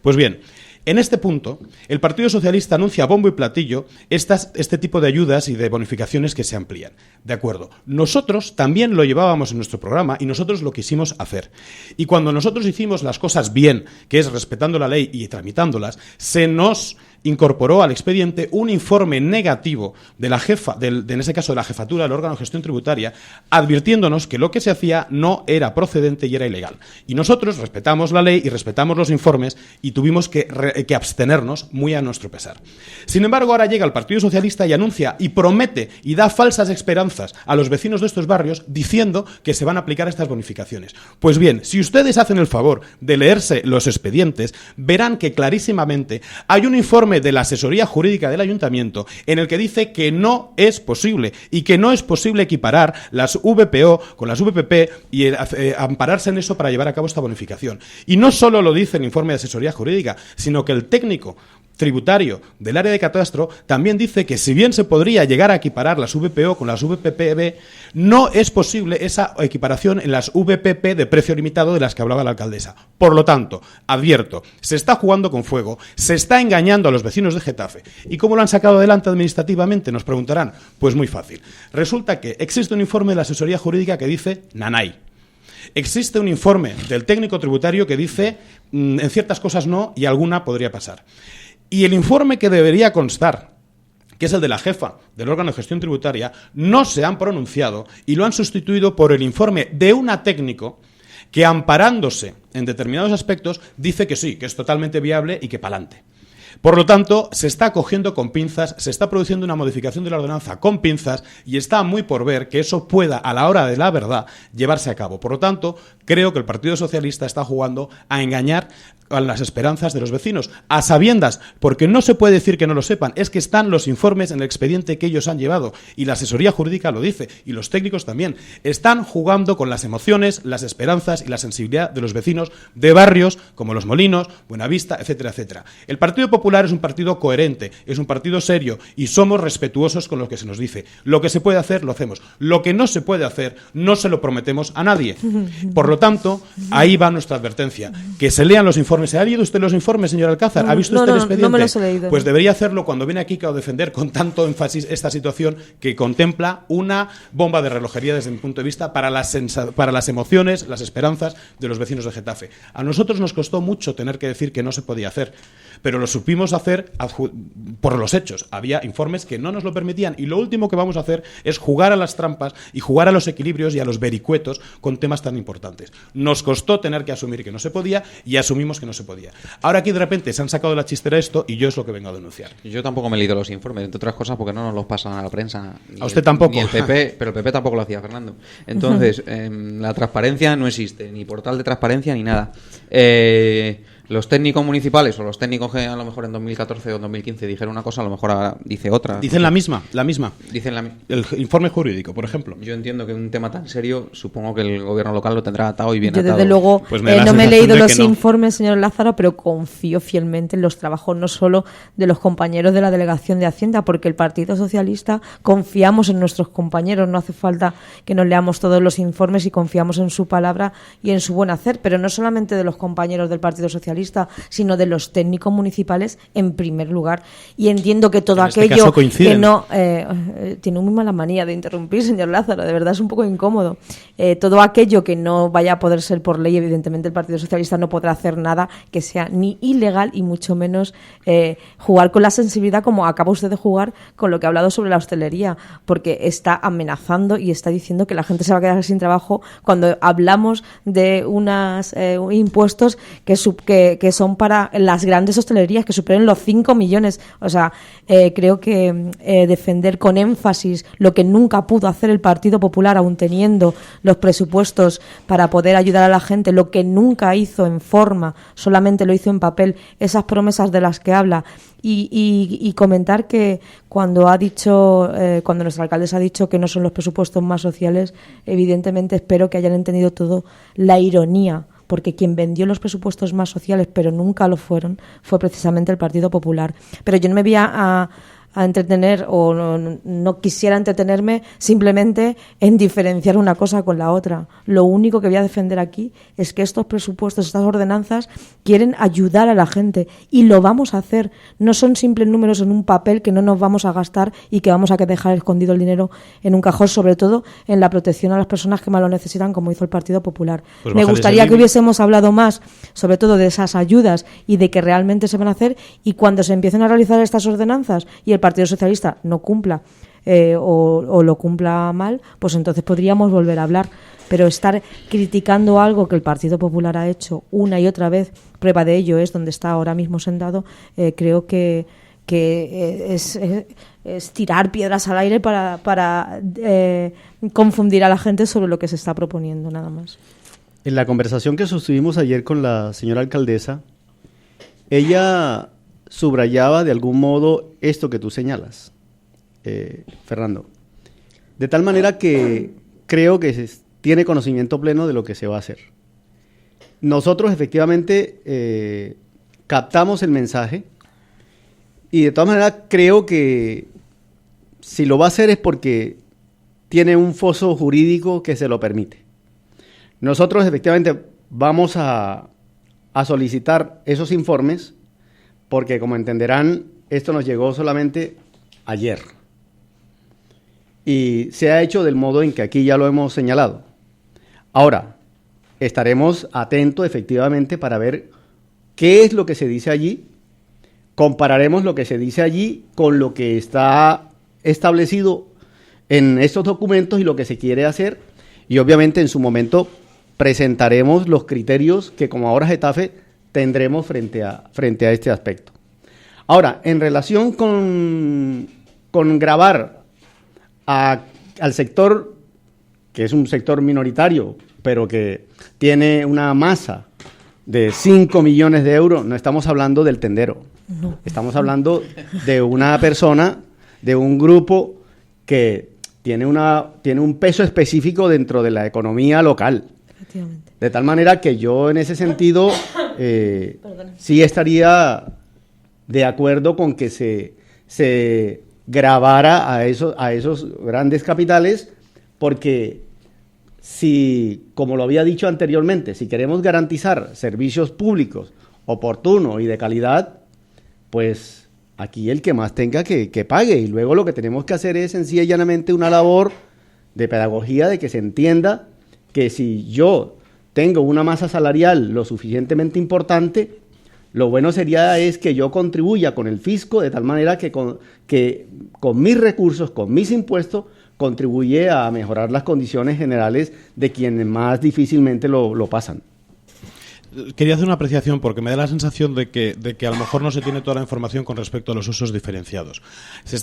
Pues bien, en este punto, el Partido Socialista anuncia a bombo y platillo este tipo de ayudas y de bonificaciones que se amplían. De acuerdo. Nosotros también lo llevábamos en nuestro programa y nosotros lo quisimos hacer. Y cuando nosotros hicimos las cosas bien, que es respetando la ley y tramitándolas, se nos incorporó al expediente un informe negativo de la jefa, en ese caso de la jefatura del órgano de gestión tributaria, advirtiéndonos que lo que se hacía no era procedente y era ilegal. Y nosotros respetamos la ley y respetamos los informes y tuvimos que abstenernos muy a nuestro pesar. Sin embargo, ahora llega el Partido Socialista y anuncia y promete y da falsas esperanzas a los vecinos de estos barrios diciendo que se van a aplicar estas bonificaciones. Pues bien, si ustedes hacen el favor de leerse los expedientes, verán que clarísimamente hay un informe de la asesoría jurídica del Ayuntamiento en el que dice que no es posible y que no es posible equiparar las VPO con las VPP y ampararse en eso para llevar a cabo esta bonificación. Y no solo lo dice el informe de asesoría jurídica, sino que el técnico tributario del área de catastro también dice que si bien se podría llegar a equiparar las VPO con las VPP, no es posible esa equiparación en las VPP de precio limitado de las que hablaba la alcaldesa. Por lo tanto, advierto, se está jugando con fuego, se está engañando a los vecinos de Getafe. ¿Y cómo lo han sacado adelante administrativamente? Nos preguntarán. Pues muy fácil. Resulta que existe un informe de la asesoría jurídica que dice nanay. Existe un informe del técnico tributario que dice en ciertas cosas no y alguna podría pasar. Y el informe que debería constar, que es el de la jefa del órgano de gestión tributaria, no se han pronunciado y lo han sustituido por el informe de una técnico que, amparándose en determinados aspectos, dice que sí, que es totalmente viable y que pa'lante. Por lo tanto, se está cogiendo con pinzas, se está produciendo una modificación de la ordenanza con pinzas y está muy por ver que eso pueda, a la hora de la verdad, llevarse a cabo. Por lo tanto, creo que el Partido Socialista está jugando a engañar a las esperanzas de los vecinos, a sabiendas, porque no se puede decir que no lo sepan, es que están los informes en el expediente que ellos han llevado y la asesoría jurídica lo dice, y los técnicos también. Están jugando con las emociones, las esperanzas y la sensibilidad de los vecinos de barrios como Los Molinos, Buenavista, etcétera, etcétera. El Partido Popular es un partido coherente, es un partido serio y somos respetuosos con lo que se nos dice. Lo que se puede hacer, lo hacemos. Lo que no se puede hacer, no se lo prometemos a nadie. Por lo tanto, ahí va nuestra advertencia. Que se lean los informes. ¿Ha leído usted los informes, señor Alcázar? ¿Ha visto usted el expediente? No me los he leído. Pues debería hacerlo cuando viene aquí a defender con tanto énfasis esta situación que contempla una bomba de relojería desde mi punto de vista para las emociones, las esperanzas de los vecinos de Getafe. A nosotros nos costó mucho tener que decir que no se podía hacer, pero lo supimos hacer por los hechos. Había informes que no nos lo permitían y lo último que vamos a hacer es jugar a las trampas y jugar a los equilibrios y a los vericuetos con temas tan importantes. Nos costó tener que asumir que no se podía y asumimos que no se podía. Ahora aquí de repente se han sacado de la chistera esto y yo es lo que vengo a denunciar. Yo tampoco me he leído los informes, entre otras cosas porque no nos los pasan a la prensa. A usted tampoco. Ni el PP, pero el PP tampoco lo hacía, Fernando. Entonces, la transparencia no existe, ni portal de transparencia ni nada. Los técnicos municipales o los técnicos que a lo mejor en 2014 o 2015 dijeron una cosa, a lo mejor ahora dice otra. Dicen la misma. Dicen el informe jurídico, por ejemplo. Yo entiendo que un tema tan serio, supongo que el gobierno local lo tendrá atado y bien atado. Yo desde luego pues no me he leído los informes, señor Lázaro, pero confío fielmente en los trabajos no solo de los compañeros de la Delegación de Hacienda, porque el Partido Socialista confiamos en nuestros compañeros, no hace falta que nos leamos todos los informes y confiamos en su palabra y en su buen hacer, pero no solamente de los compañeros del Partido Socialista, sino de los técnicos municipales en primer lugar. Y entiendo que todo aquello que no... tiene muy mala manía de interrumpir, señor Lázaro, de verdad es un poco incómodo. Todo aquello que no vaya a poder ser por ley, evidentemente el Partido Socialista no podrá hacer nada que sea ni ilegal y mucho menos jugar con la sensibilidad como acaba usted de jugar con lo que ha hablado sobre la hostelería, porque está amenazando y está diciendo que la gente se va a quedar sin trabajo cuando hablamos de unos impuestos que son para las grandes hostelerías que superen los 5 millones. O sea, creo que defender con énfasis lo que nunca pudo hacer el Partido Popular, aun teniendo los presupuestos para poder ayudar a la gente, lo que nunca hizo en forma, solamente lo hizo en papel, esas promesas de las que habla. Y comentar que cuando nuestra alcaldesa ha dicho que no son los presupuestos más sociales, evidentemente espero que hayan entendido todo la ironía, porque quien vendió los presupuestos más sociales, pero nunca lo fueron, fue precisamente el Partido Popular. Pero yo no me voy a entretener o no quisiera entretenerme simplemente en diferenciar una cosa con la otra. Lo único que voy a defender aquí es que estos presupuestos, estas ordenanzas quieren ayudar a la gente y lo vamos a hacer. No son simples números en un papel que no nos vamos a gastar y que vamos a dejar escondido el dinero en un cajón, sobre todo en la protección a las personas que más lo necesitan, como hizo el Partido Popular. Pues me gustaría que hubiésemos hablado más, sobre todo de esas ayudas y de que realmente se van a hacer, y cuando se empiecen a realizar estas ordenanzas y el Partido Socialista no cumpla o lo cumpla mal, pues entonces podríamos volver a hablar. Pero estar criticando algo que el Partido Popular ha hecho una y otra vez, prueba de ello es donde está ahora mismo sentado, creo que es tirar piedras al aire para confundir a la gente sobre lo que se está proponiendo, nada más. En la conversación que sostuvimos ayer con la señora alcaldesa, ella subrayaba de algún modo esto que tú señalas, Fernando. De tal manera que creo que tiene conocimiento pleno de lo que se va a hacer. Nosotros efectivamente captamos el mensaje y de todas maneras creo que si lo va a hacer es porque tiene un foso jurídico que se lo permite. Nosotros efectivamente vamos a solicitar esos informes porque, como entenderán, esto nos llegó solamente ayer y se ha hecho del modo en que aquí ya lo hemos señalado. Ahora, estaremos atentos efectivamente para ver qué es lo que se dice allí, compararemos lo que se dice allí con lo que está establecido en estos documentos y lo que se quiere hacer, y obviamente en su momento presentaremos los criterios que como ahora Getafe tendremos frente a este aspecto. Ahora, en relación con gravar al sector, que es un sector minoritario, pero que tiene una masa de 5 millones de euros, no estamos hablando del tendero, no. Estamos hablando de una persona, de un grupo que tiene un peso específico dentro de la economía local. De tal manera que yo en ese sentido sí estaría de acuerdo con que se gravara a esos grandes capitales, porque si, como lo había dicho anteriormente, si queremos garantizar servicios públicos oportunos y de calidad, pues aquí el que más tenga que pague, y luego lo que tenemos que hacer es sencilla y llanamente una labor de pedagogía, de que se entienda que si yo tengo una masa salarial lo suficientemente importante, lo bueno sería es que yo contribuya con el fisco de tal manera que con mis recursos, con mis impuestos, contribuye a mejorar las condiciones generales de quienes más difícilmente lo pasan. Quería hacer una apreciación porque me da la sensación de que a lo mejor no se tiene toda la información con respecto a los usos diferenciados.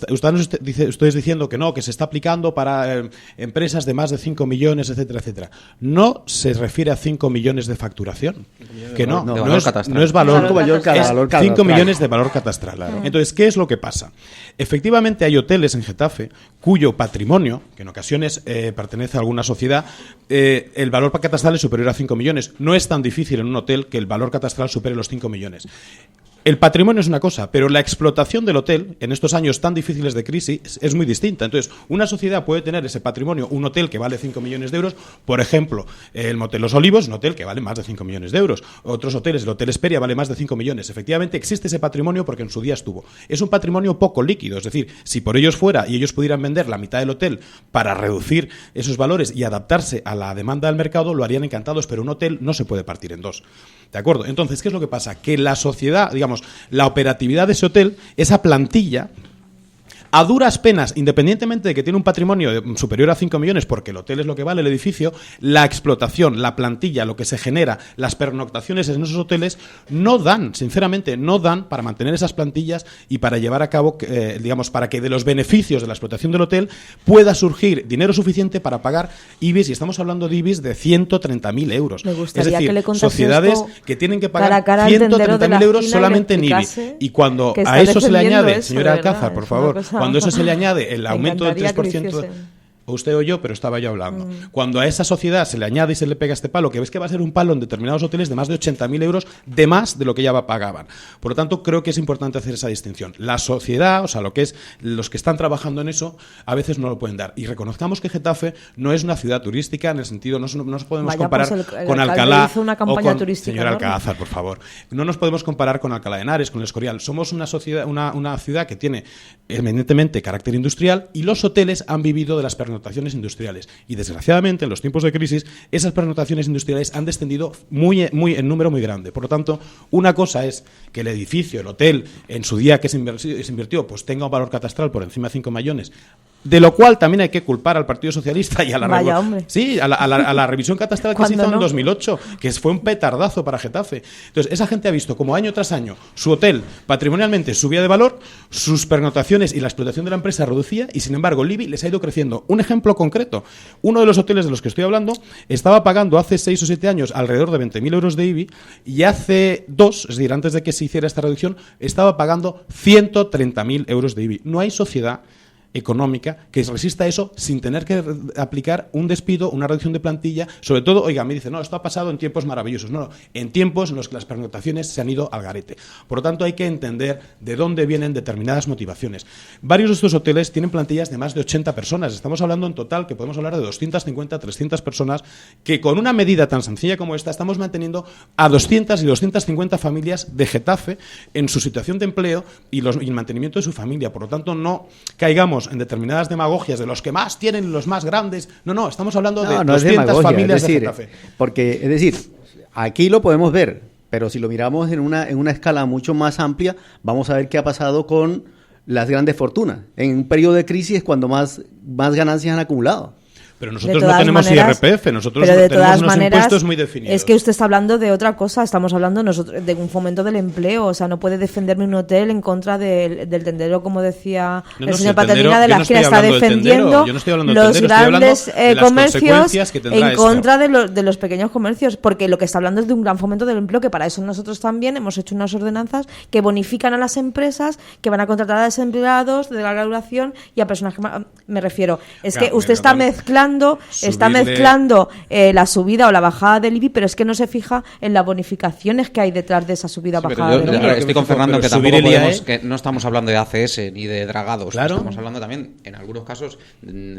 Ustedes diciendo que no, que se está aplicando para empresas de más de 5 millones, etcétera, etcétera. No se refiere a 5 millones de facturación. Que no es valor, es 5 millones de valor catastral. Claro. Entonces, ¿qué es lo que pasa? Efectivamente hay hoteles en Getafe cuyo patrimonio, que en ocasiones pertenece a alguna sociedad, el valor catastral es superior a 5 millones. No es tan difícil en un hotel que el valor catastral supere los 5 millones. El patrimonio es una cosa, pero la explotación del hotel en estos años tan difíciles de crisis es muy distinta. Entonces, una sociedad puede tener ese patrimonio, un hotel que vale 5 millones de euros, por ejemplo, el Motel Los Olivos, un hotel que vale más de 5 millones de euros. Otros hoteles, el Hotel Hesperia vale más de 5 millones. Efectivamente, existe ese patrimonio porque en su día estuvo. Es un patrimonio poco líquido, es decir, si por ellos fuera y ellos pudieran vender la mitad del hotel para reducir esos valores y adaptarse a la demanda del mercado, lo harían encantados, pero un hotel no se puede partir en dos. ¿De acuerdo? Entonces, ¿qué es lo que pasa? Que la sociedad, digamos, la operatividad de ese hotel, esa plantilla, a duras penas, independientemente de que tiene un patrimonio superior a 5 millones, porque el hotel es lo que vale el edificio, la explotación, la plantilla, lo que se genera, las pernoctaciones en esos hoteles, no dan, sinceramente, no dan para mantener esas plantillas y para llevar a cabo, digamos, para que de los beneficios de la explotación del hotel pueda surgir dinero suficiente para pagar IBIs, y estamos hablando de IBIs de 130.000 euros. Es decir, sociedades que tienen que pagar 130.000 euros solamente en IBIs. Y cuando a eso se le añade, señora Alcázar, por favor, cuando eso se le añade el aumento del 3%, o usted o yo, pero estaba yo hablando. Cuando a esa sociedad se le añade y se le pega este palo, que ves que va a ser un palo en determinados hoteles de más de 80.000 euros de más de lo que ya pagaban. Por lo tanto, creo que es importante hacer esa distinción. La sociedad, o sea, lo que es los que están trabajando en eso, a veces no lo pueden dar. Y reconozcamos que Getafe no es una ciudad turística en el sentido, no nos podemos comparar con Alcalá hizo una campaña o con, turística, señor ¿no? Alcázar, por favor. No nos podemos comparar con Alcalá de Henares, con el Escorial. Somos una sociedad, una ciudad que tiene eminentemente carácter industrial y los hoteles han vivido de las pernoctaciones industriales. Y desgraciadamente, en los tiempos de crisis, esas pernoctaciones industriales han descendido en número muy grande. Por lo tanto, una cosa es que el edificio, el hotel, en su día que se invirtió, pues tenga un valor catastral por encima de 5 millones, de lo cual también hay que culpar al Partido Socialista y a la a la revisión catastral que se hizo en 2008, que fue un petardazo para Getafe. Entonces, esa gente ha visto como año tras año su hotel patrimonialmente subía de valor, sus pernoctaciones y la explotación de la empresa reducía, y sin embargo el IBI les ha ido creciendo. Un ejemplo concreto: uno de los hoteles de los que estoy hablando estaba pagando hace 6 o 7 años alrededor de 20.000 euros de IBI, y hace 2, es decir, antes de que se hiciera esta reducción, estaba pagando 130.000 euros de IBI. No hay sociedad económica que resista eso sin tener que aplicar un despido, una reducción de plantilla. Sobre todo, oiga, me dice, no, esto ha pasado en tiempos maravillosos. No, en tiempos en los que las pernoctaciones se han ido al garete. Por lo tanto, hay que entender de dónde vienen determinadas motivaciones. Varios de estos hoteles tienen plantillas de más de 80 personas. Estamos hablando en total que podemos hablar de 250, 300 personas, que con una medida tan sencilla como esta estamos manteniendo a 200 y 250 familias de Getafe en su situación de empleo y el mantenimiento de su familia. Por lo tanto, no caigamos en determinadas demagogias de los que más tienen, los más grandes. No, estamos hablando de 200 familias de Getafe. Porque, es decir, aquí lo podemos ver, pero si lo miramos en una escala mucho más amplia, vamos a ver qué ha pasado con las grandes fortunas. En un periodo de crisis es cuando más ganancias han acumulado. Pero nosotros no tenemos IRPF, nosotros tenemos unos impuestos muy definidos. Es que usted está hablando de otra cosa, estamos hablando nosotros de un fomento del empleo, o sea, no puede defenderme un hotel en contra del tendero, como decía el señor Paternina, de la esquina, está defendiendo los grandes comercios en contra de los pequeños comercios, porque lo que está hablando es de un gran fomento del empleo, que para eso nosotros también hemos hecho unas ordenanzas que bonifican a las empresas que van a contratar a desempleados de larga duración y a personas que me refiero. Es que usted está mezclando la subida o la bajada del IBI, pero es que no se fija en las bonificaciones que hay detrás de esa subida o bajada del IBI. Estoy con Fernando que tampoco podemos, que no estamos hablando de ACS ni de dragados, claro. Estamos hablando también, en algunos casos,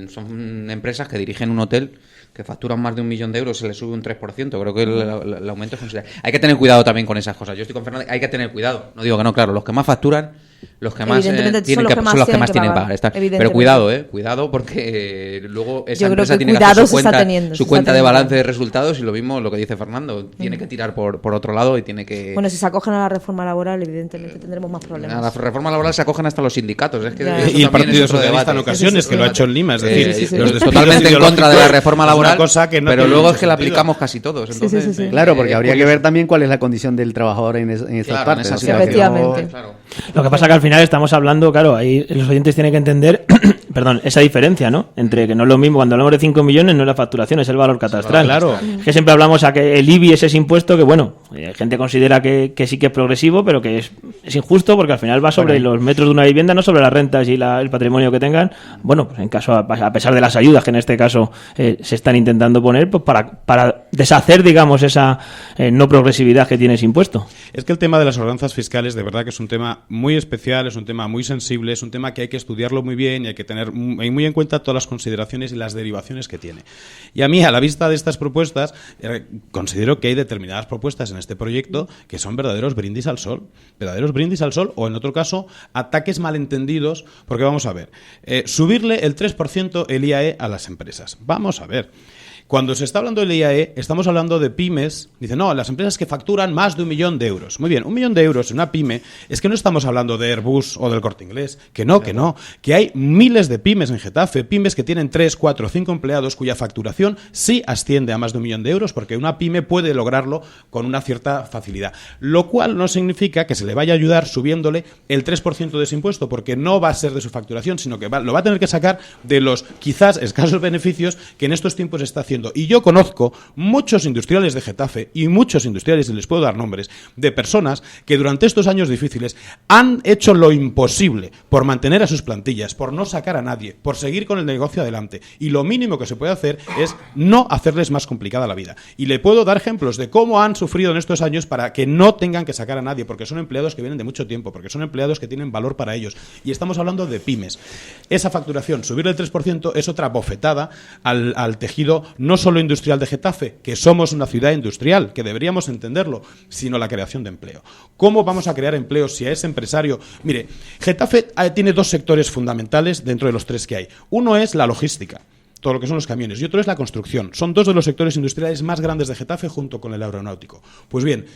son empresas que dirigen un hotel que facturan más de 1 millón de euros, se les sube un 3%. Creo que el aumento es considerable. Hay que tener cuidado también con esas cosas. Yo estoy con Fernando, hay que tener cuidado. No digo que no, claro, los que más facturan, los que más tienen son los que más tienen que pagar. Pero cuidado porque luego esa empresa tiene que hacer su cuenta de balance de resultados, y lo mismo lo que dice Fernando, tiene que tirar por otro lado y tiene que... Bueno, si se acogen a la reforma laboral, evidentemente tendremos más problemas. A la reforma laboral se acogen hasta los sindicatos. Es que y el Partido Socialista en ocasiones, que lo ha hecho en Lima, es decir, los totalmente en contra de la reforma laboral, pero luego es que la aplicamos casi todos. Entonces, claro, porque habría que ver también cuál es la condición del trabajador en esa parte. Efectivamente. Lo que pasa que al final estamos hablando, claro, ahí los oyentes tienen que entender esa diferencia, ¿no? Entre que no es lo mismo, cuando hablamos de 5 millones no es la facturación, es el valor catastral. Claro. Es que siempre hablamos a que el IBI es ese impuesto que, bueno, gente considera que sí que es progresivo, pero que es injusto, porque al final va sobre los metros de una vivienda, no sobre las rentas y el patrimonio que tengan. Bueno, pues en caso, a pesar de las ayudas que en este caso se están intentando poner, pues para deshacer, digamos, esa no progresividad que tiene ese impuesto. Es que el tema de las ordenanzas fiscales, de verdad que es un tema muy especial, es un tema muy sensible, es un tema que hay que estudiarlo muy bien y hay que tener muy en cuenta todas las consideraciones y las derivaciones que tiene. Y a mí, a la vista de estas propuestas, considero que hay determinadas propuestas en este proyecto que son verdaderos brindis al sol, o en otro caso, ataques malentendidos, porque vamos a ver, subirle el 3% el IAE a las empresas. Vamos a ver. Cuando se está hablando del IAE, estamos hablando de pymes. Dicen, no, las empresas que facturan más de 1 millón de euros. Muy bien, 1 millón de euros en una pyme, es que no estamos hablando de Airbus o del Corte Inglés. Que no. Que hay miles de pymes en Getafe, pymes que tienen 3, 4, 5 empleados cuya facturación sí asciende a más de 1 millón de euros, porque una pyme puede lograrlo con una cierta facilidad. Lo cual no significa que se le vaya a ayudar subiéndole el 3% de ese impuesto, porque no va a ser de su facturación, sino que lo va a tener que sacar de los quizás escasos beneficios que en estos tiempos está haciendo haciendo. Y yo conozco muchos industriales de Getafe y muchos industriales, y les puedo dar nombres, de personas que durante estos años difíciles han hecho lo imposible por mantener a sus plantillas, por no sacar a nadie, por seguir con el negocio adelante. Y lo mínimo que se puede hacer es no hacerles más complicada la vida. Y le puedo dar ejemplos de cómo han sufrido en estos años para que no tengan que sacar a nadie, porque son empleados que vienen de mucho tiempo, porque son empleados que tienen valor para ellos. Y estamos hablando de pymes. Esa facturación, subirle el 3%, es otra bofetada al tejido no solo industrial de Getafe, que somos una ciudad industrial, que deberíamos entenderlo, sino la creación de empleo. ¿Cómo vamos a crear empleo si a ese empresario... Mire, Getafe tiene dos sectores fundamentales dentro de los tres que hay. Uno es la logística, todo lo que son los camiones, y otro es la construcción. Son dos de los sectores industriales más grandes de Getafe junto con el aeronáutico. Pues bien,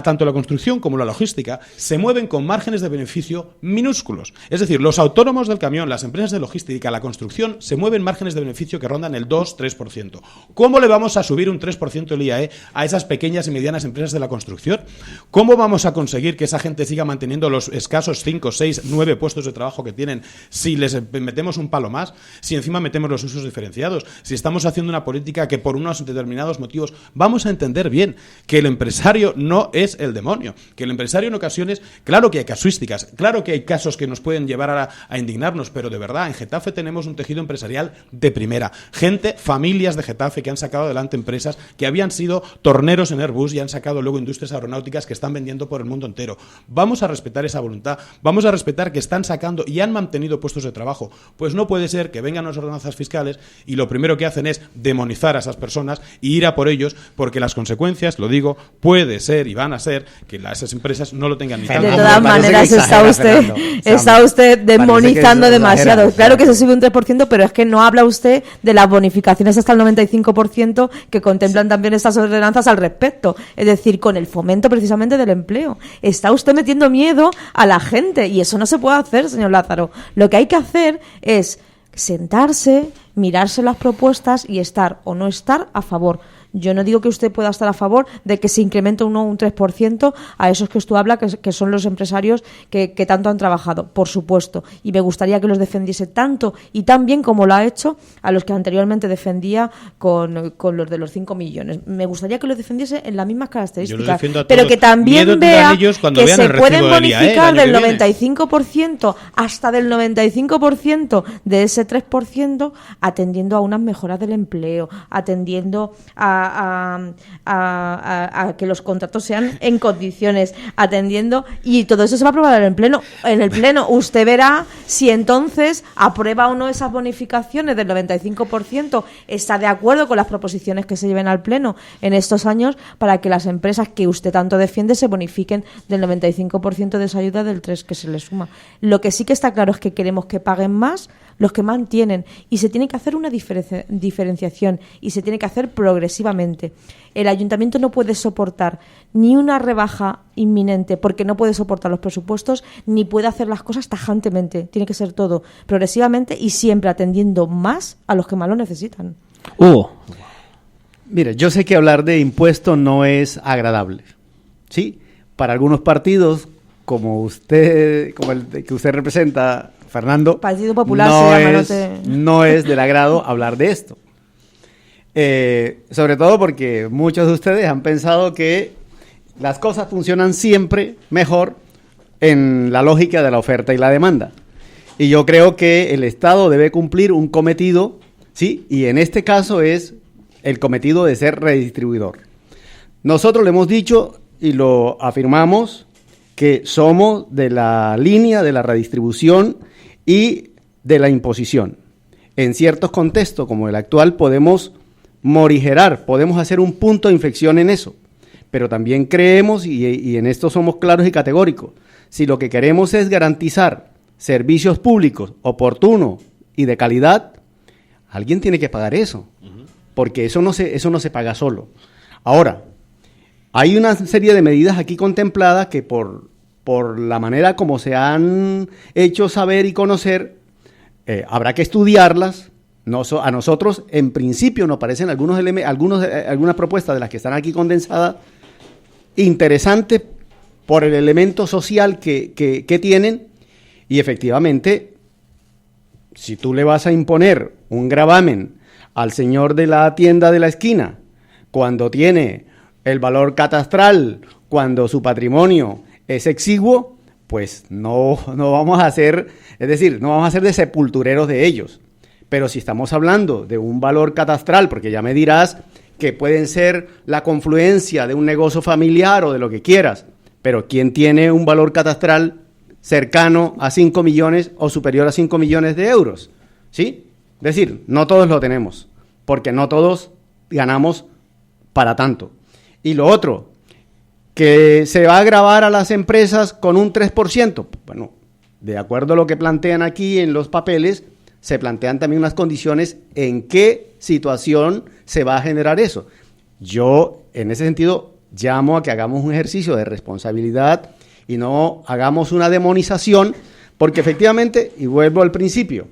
tanto la construcción como la logística se mueven con márgenes de beneficio minúsculos. Es decir, los autónomos del camión, las empresas de logística, la construcción, se mueven márgenes de beneficio que rondan el 2-3%. ¿Cómo le vamos a subir un 3% el IAE a esas pequeñas y medianas empresas de la construcción? ¿Cómo vamos a conseguir que esa gente siga manteniendo los escasos 5, 6, 9 puestos de trabajo que tienen si les metemos un palo más? Si encima metemos los usos diferenciados, si estamos haciendo una política que por unos determinados motivos vamos a entender bien que el empresario no es el demonio, que el empresario en ocasiones, claro que hay casuísticas, claro que hay casos que nos pueden llevar a indignarnos, pero de verdad, en Getafe tenemos un tejido empresarial de primera. Gente, familias de Getafe que han sacado adelante empresas que habían sido torneros en Airbus y han sacado luego industrias aeronáuticas que están vendiendo por el mundo entero. Vamos a respetar esa voluntad, vamos a respetar que están sacando y han mantenido puestos de trabajo. Pues no puede ser que vengan las ordenanzas fiscales y lo primero que hacen es demonizar a esas personas y ir a por ellos, porque las consecuencias, lo digo, puede ser y van a ser que esas empresas no lo tengan ni tan. De todas maneras está usted demonizando demasiado. Claro que se sube un 3%, pero es que no habla usted de las bonificaciones hasta el 95% que contemplan también estas ordenanzas al respecto. Es decir, con el fomento precisamente del empleo. Está usted metiendo miedo a la gente y eso no se puede hacer, señor Lázaro. Lo que hay que hacer es sentarse, mirarse las propuestas y estar o no estar a favor. Yo no digo que usted pueda estar a favor de que se incremente un 3% a esos que usted habla, que son los empresarios que tanto han trabajado, por supuesto. Y me gustaría que los defendiese tanto y tan bien como lo ha hecho a los que anteriormente defendía con los de los 5 millones. Me gustaría que los defendiese en las mismas características, pero que también vea que se pueden bonificar del 95% hasta del 95% de ese 3%, atendiendo a unas mejoras del empleo, atendiendo a que los contratos sean en condiciones, atendiendo, y todo eso se va a aprobar en el pleno. Usted verá si entonces aprueba o no esas bonificaciones del 95%, está de acuerdo con las proposiciones que se lleven al pleno en estos años para que las empresas que usted tanto defiende se bonifiquen del 95% de esa ayuda del 3% que se les suma. Lo que sí que está claro es que queremos que paguen más los que mantienen, y se tiene que hacer una diferenciación y se tiene que hacer progresivamente. El ayuntamiento no puede soportar ni una rebaja inminente porque no puede soportar los presupuestos, ni puede hacer las cosas tajantemente. Tiene que ser todo progresivamente y siempre atendiendo más a los que más lo necesitan. Mire, yo sé que hablar de impuestos no es agradable, ¿sí? Para algunos partidos, como usted, como el que usted representa, Fernando, Partido Popular no es del agrado hablar de esto. Sobre todo porque muchos de ustedes han pensado que las cosas funcionan siempre mejor en la lógica de la oferta y la demanda. Y yo creo que el Estado debe cumplir un cometido, ¿sí? Y en este caso es el cometido de ser redistribuidor. Nosotros le hemos dicho y lo afirmamos que somos de la línea de la redistribución y de la imposición. En ciertos contextos, como el actual, podemos morigerar, podemos hacer un punto de inflexión en eso, pero también creemos, y en esto somos claros y categóricos, si lo que queremos es garantizar servicios públicos oportunos y de calidad, alguien tiene que pagar eso, porque eso no se paga solo. Ahora, hay una serie de medidas aquí contempladas que por la manera como se han hecho saber y conocer, habrá que estudiarlas. A nosotros, en principio, nos parecen algunas propuestas de las que están aquí condensadas interesantes por el elemento social que tienen, y efectivamente, si tú le vas a imponer un gravamen al señor de la tienda de la esquina, cuando tiene el valor catastral, cuando su patrimonio es exiguo, pues no vamos a hacer, es decir, no vamos a ser de sepultureros de ellos. Pero si estamos hablando de un valor catastral, porque ya me dirás que pueden ser la confluencia de un negocio familiar o de lo que quieras, pero ¿quién tiene un valor catastral cercano a 5 millones o superior a 5 millones de euros? ¿Sí? Es decir, no todos lo tenemos, porque no todos ganamos para tanto. Y lo otro, que se va a gravar a las empresas con un 3%. Bueno, de acuerdo a lo que plantean aquí en los papeles, se plantean también unas condiciones en qué situación se va a generar eso. Yo, en ese sentido, llamo a que hagamos un ejercicio de responsabilidad y no hagamos una demonización, porque efectivamente, y vuelvo al principio,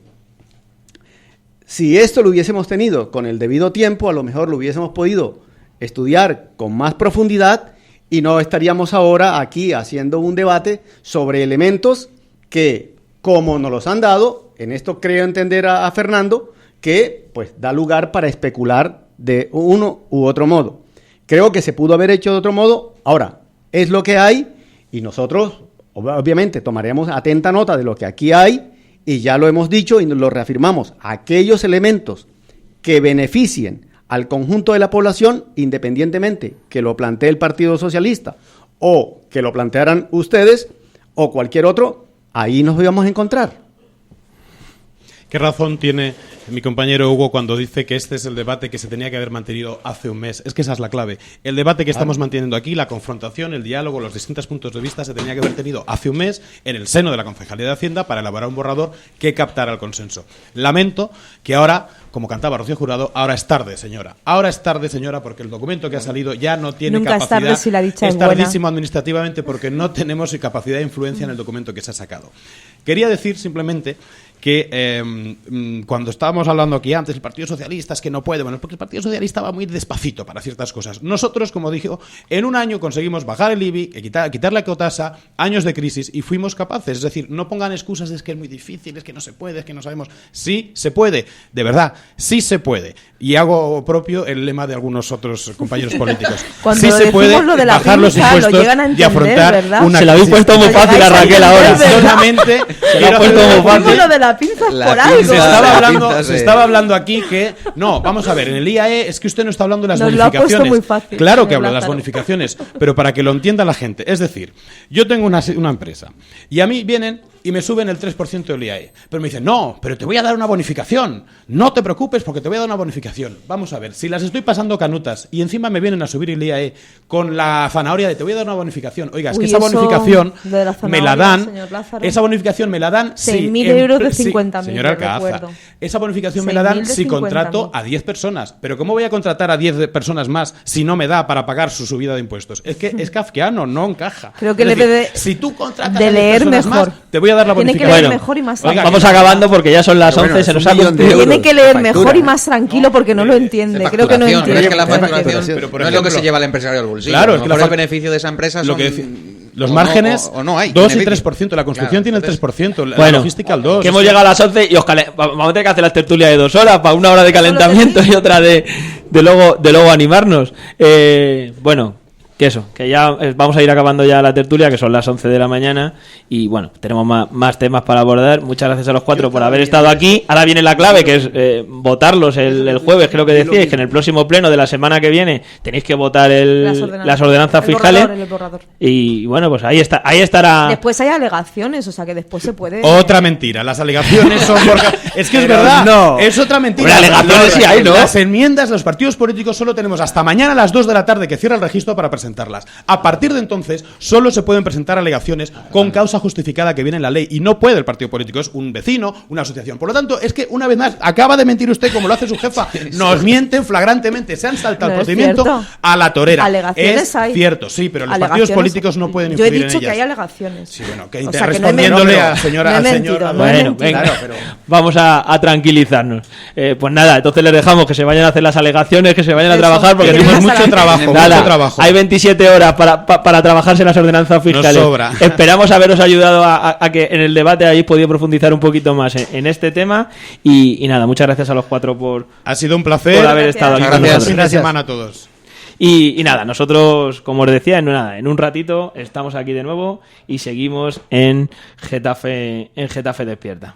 si esto lo hubiésemos tenido con el debido tiempo, a lo mejor lo hubiésemos podido estudiar con más profundidad y no estaríamos ahora aquí haciendo un debate sobre elementos que, como nos los han dado, en esto creo entender a Fernando, que pues da lugar para especular de uno u otro modo. Creo que se pudo haber hecho de otro modo. Ahora, es lo que hay y nosotros obviamente tomaremos atenta nota de lo que aquí hay y ya lo hemos dicho y lo reafirmamos. Aquellos elementos que beneficien al conjunto de la población, independientemente que lo plantee el Partido Socialista o que lo plantearan ustedes o cualquier otro, ahí nos íbamos a encontrar. ¿Qué razón tiene mi compañero Hugo cuando dice que este es el debate que se tenía que haber mantenido hace un mes? Es que esa es la clave. El debate que estamos manteniendo aquí, la confrontación, el diálogo, los distintos puntos de vista, se tenía que haber tenido hace un mes en el seno de la Concejalía de Hacienda para elaborar un borrador que captara el consenso. Lamento que ahora, como cantaba Rocío Jurado, ahora es tarde, señora. Ahora es tarde, señora, porque el documento que ha salido ya no tiene Nunca capacidad. Es tarde si la dicha es es buena. tardísimo administrativamente porque no tenemos capacidad de influencia en el documento que se ha sacado. Quería decir simplemente que cuando estábamos hablando aquí antes, el Partido Socialista es que no puede, bueno, es porque el Partido Socialista va muy despacito para ciertas cosas. Nosotros, como dijo, en un año conseguimos bajar el IBI, quitar la ecotasa, años de crisis, y fuimos capaces. Es decir, no pongan excusas, es que es muy difícil, es que no se puede, es que no sabemos. Sí se puede, de verdad, sí se puede. Y hago propio el lema de algunos otros compañeros políticos. Cuando sí se puede lo de la bajar los pinza, impuestos lo llegan a entender, y afrontar ¿verdad? una Se lo habéis crisis. puesto muy fácil a Raquel ahora. Solamente Se lo ha puesto muy fácil. Lo de la pinza La por pinza. algo. Se estaba hablando aquí que no, vamos a ver, en el IAE es que usted no está hablando de las Nos lo ha puesto bonificaciones. muy fácil, Claro que señor habla de las Lázaro. bonificaciones, pero para que lo entienda la gente, es decir, yo tengo una empresa y a mí vienen y me suben el 3% del IAE, pero me dicen, no, pero te voy a dar una bonificación, no te preocupes porque te voy a dar una bonificación. Vamos a ver, si las estoy pasando canutas y encima me vienen a subir el IAE con la zanahoria de te voy a dar una bonificación, oiga, es que esa Eso bonificación de la me la zanahoria, dan, señor Lázaro. esa bonificación me la dan 6.000 euros de 50.000, señora Alcázar, recuerdo. esa bonificación me la dan 6.000 de si contrato 50.000. a 10 personas. Pero ¿cómo voy a contratar a 10 personas más si no me da para pagar su subida de impuestos? Es que es kafkiano, no encaja. Creo que Es debe decir, de- si tú contratas de a 10 leer personas mejor. más, te voy a dar la Tiene que bonificación. leer mejor y más Oiga, Vamos que- acabando porque ya son las Pero 11, bueno, se es nos un ha millón de cumplido. euros. Tiene que leer de mejor factura. y más tranquilo porque no lo entiende. De Creo que no facturación, entiende. es que la facturación Pero, por no es lo que ejemplo, se lleva el empresario al bolsillo. Claro, a es lo que la mejor el fac- beneficio de esa empresa lo son... que los o márgenes, o no hay 2 y beneficio. 3%, la construcción Claro, tiene el entonces- 3%, la Bueno, logística al 2%. que hemos llegado a las 11 y vamos a tener que hacer las tertulias de 2 horas para una hora de calentamiento y otra de luego animarnos. Bueno, que eso, que ya vamos a ir acabando ya la tertulia, que son las 11 de la mañana y bueno, tenemos más temas para abordar. Muchas gracias a los cuatro por haber estado aquí. Ahora viene la clave, que es votarlos el jueves, creo que decíais, que en el próximo pleno de la semana que viene tenéis que votar las ordenanzas El fiscales. borrador, el borrador. Y bueno, pues ahí estará. Después hay alegaciones, o sea que después se puede... Otra mentira, las alegaciones son es que es Pero verdad, no. es otra mentira. Hombre, alegaciones sí hay, ¿no? Las enmiendas, los partidos políticos solo tenemos hasta mañana a las 2 de la tarde que cierra el registro para presentarlas. A partir de entonces solo se pueden presentar alegaciones con causa justificada que viene en la ley y no puede el partido político, es un vecino, una asociación. Por lo tanto, es que una vez más acaba de mentir usted como lo hace su jefa. Nos mienten flagrantemente, se han saltado No el es procedimiento cierto. a la torera. Alegaciones es hay. cierto, sí, pero los partidos Alegaciones- políticos no pueden Yo he influir en dicho que ellas. hay alegaciones. Sí, bueno, que O sea, que no he respondiéndole mentido. a señora, No he al mentido, señor. no he Bueno, mentido. venga, Claro, pero- vamos a tranquilizarnos. Pues nada, entonces les dejamos que se vayan a hacer las alegaciones, que se vayan a Eso, trabajar porque que tenemos tienen mucho las trabajo. alegaciones. Nada, Mucho trabajo. hay 20 27 horas para trabajarse en las ordenanzas fiscales. Nos sobra. Esperamos haberos ayudado a que en el debate hayáis podido profundizar un poquito más en este tema. Y nada, muchas gracias a los cuatro ha sido un placer por haber estado aquí con nosotros. Fin de semana a todos. Y nada, nosotros, como os decía, en un ratito estamos aquí de nuevo y seguimos en Getafe Despierta.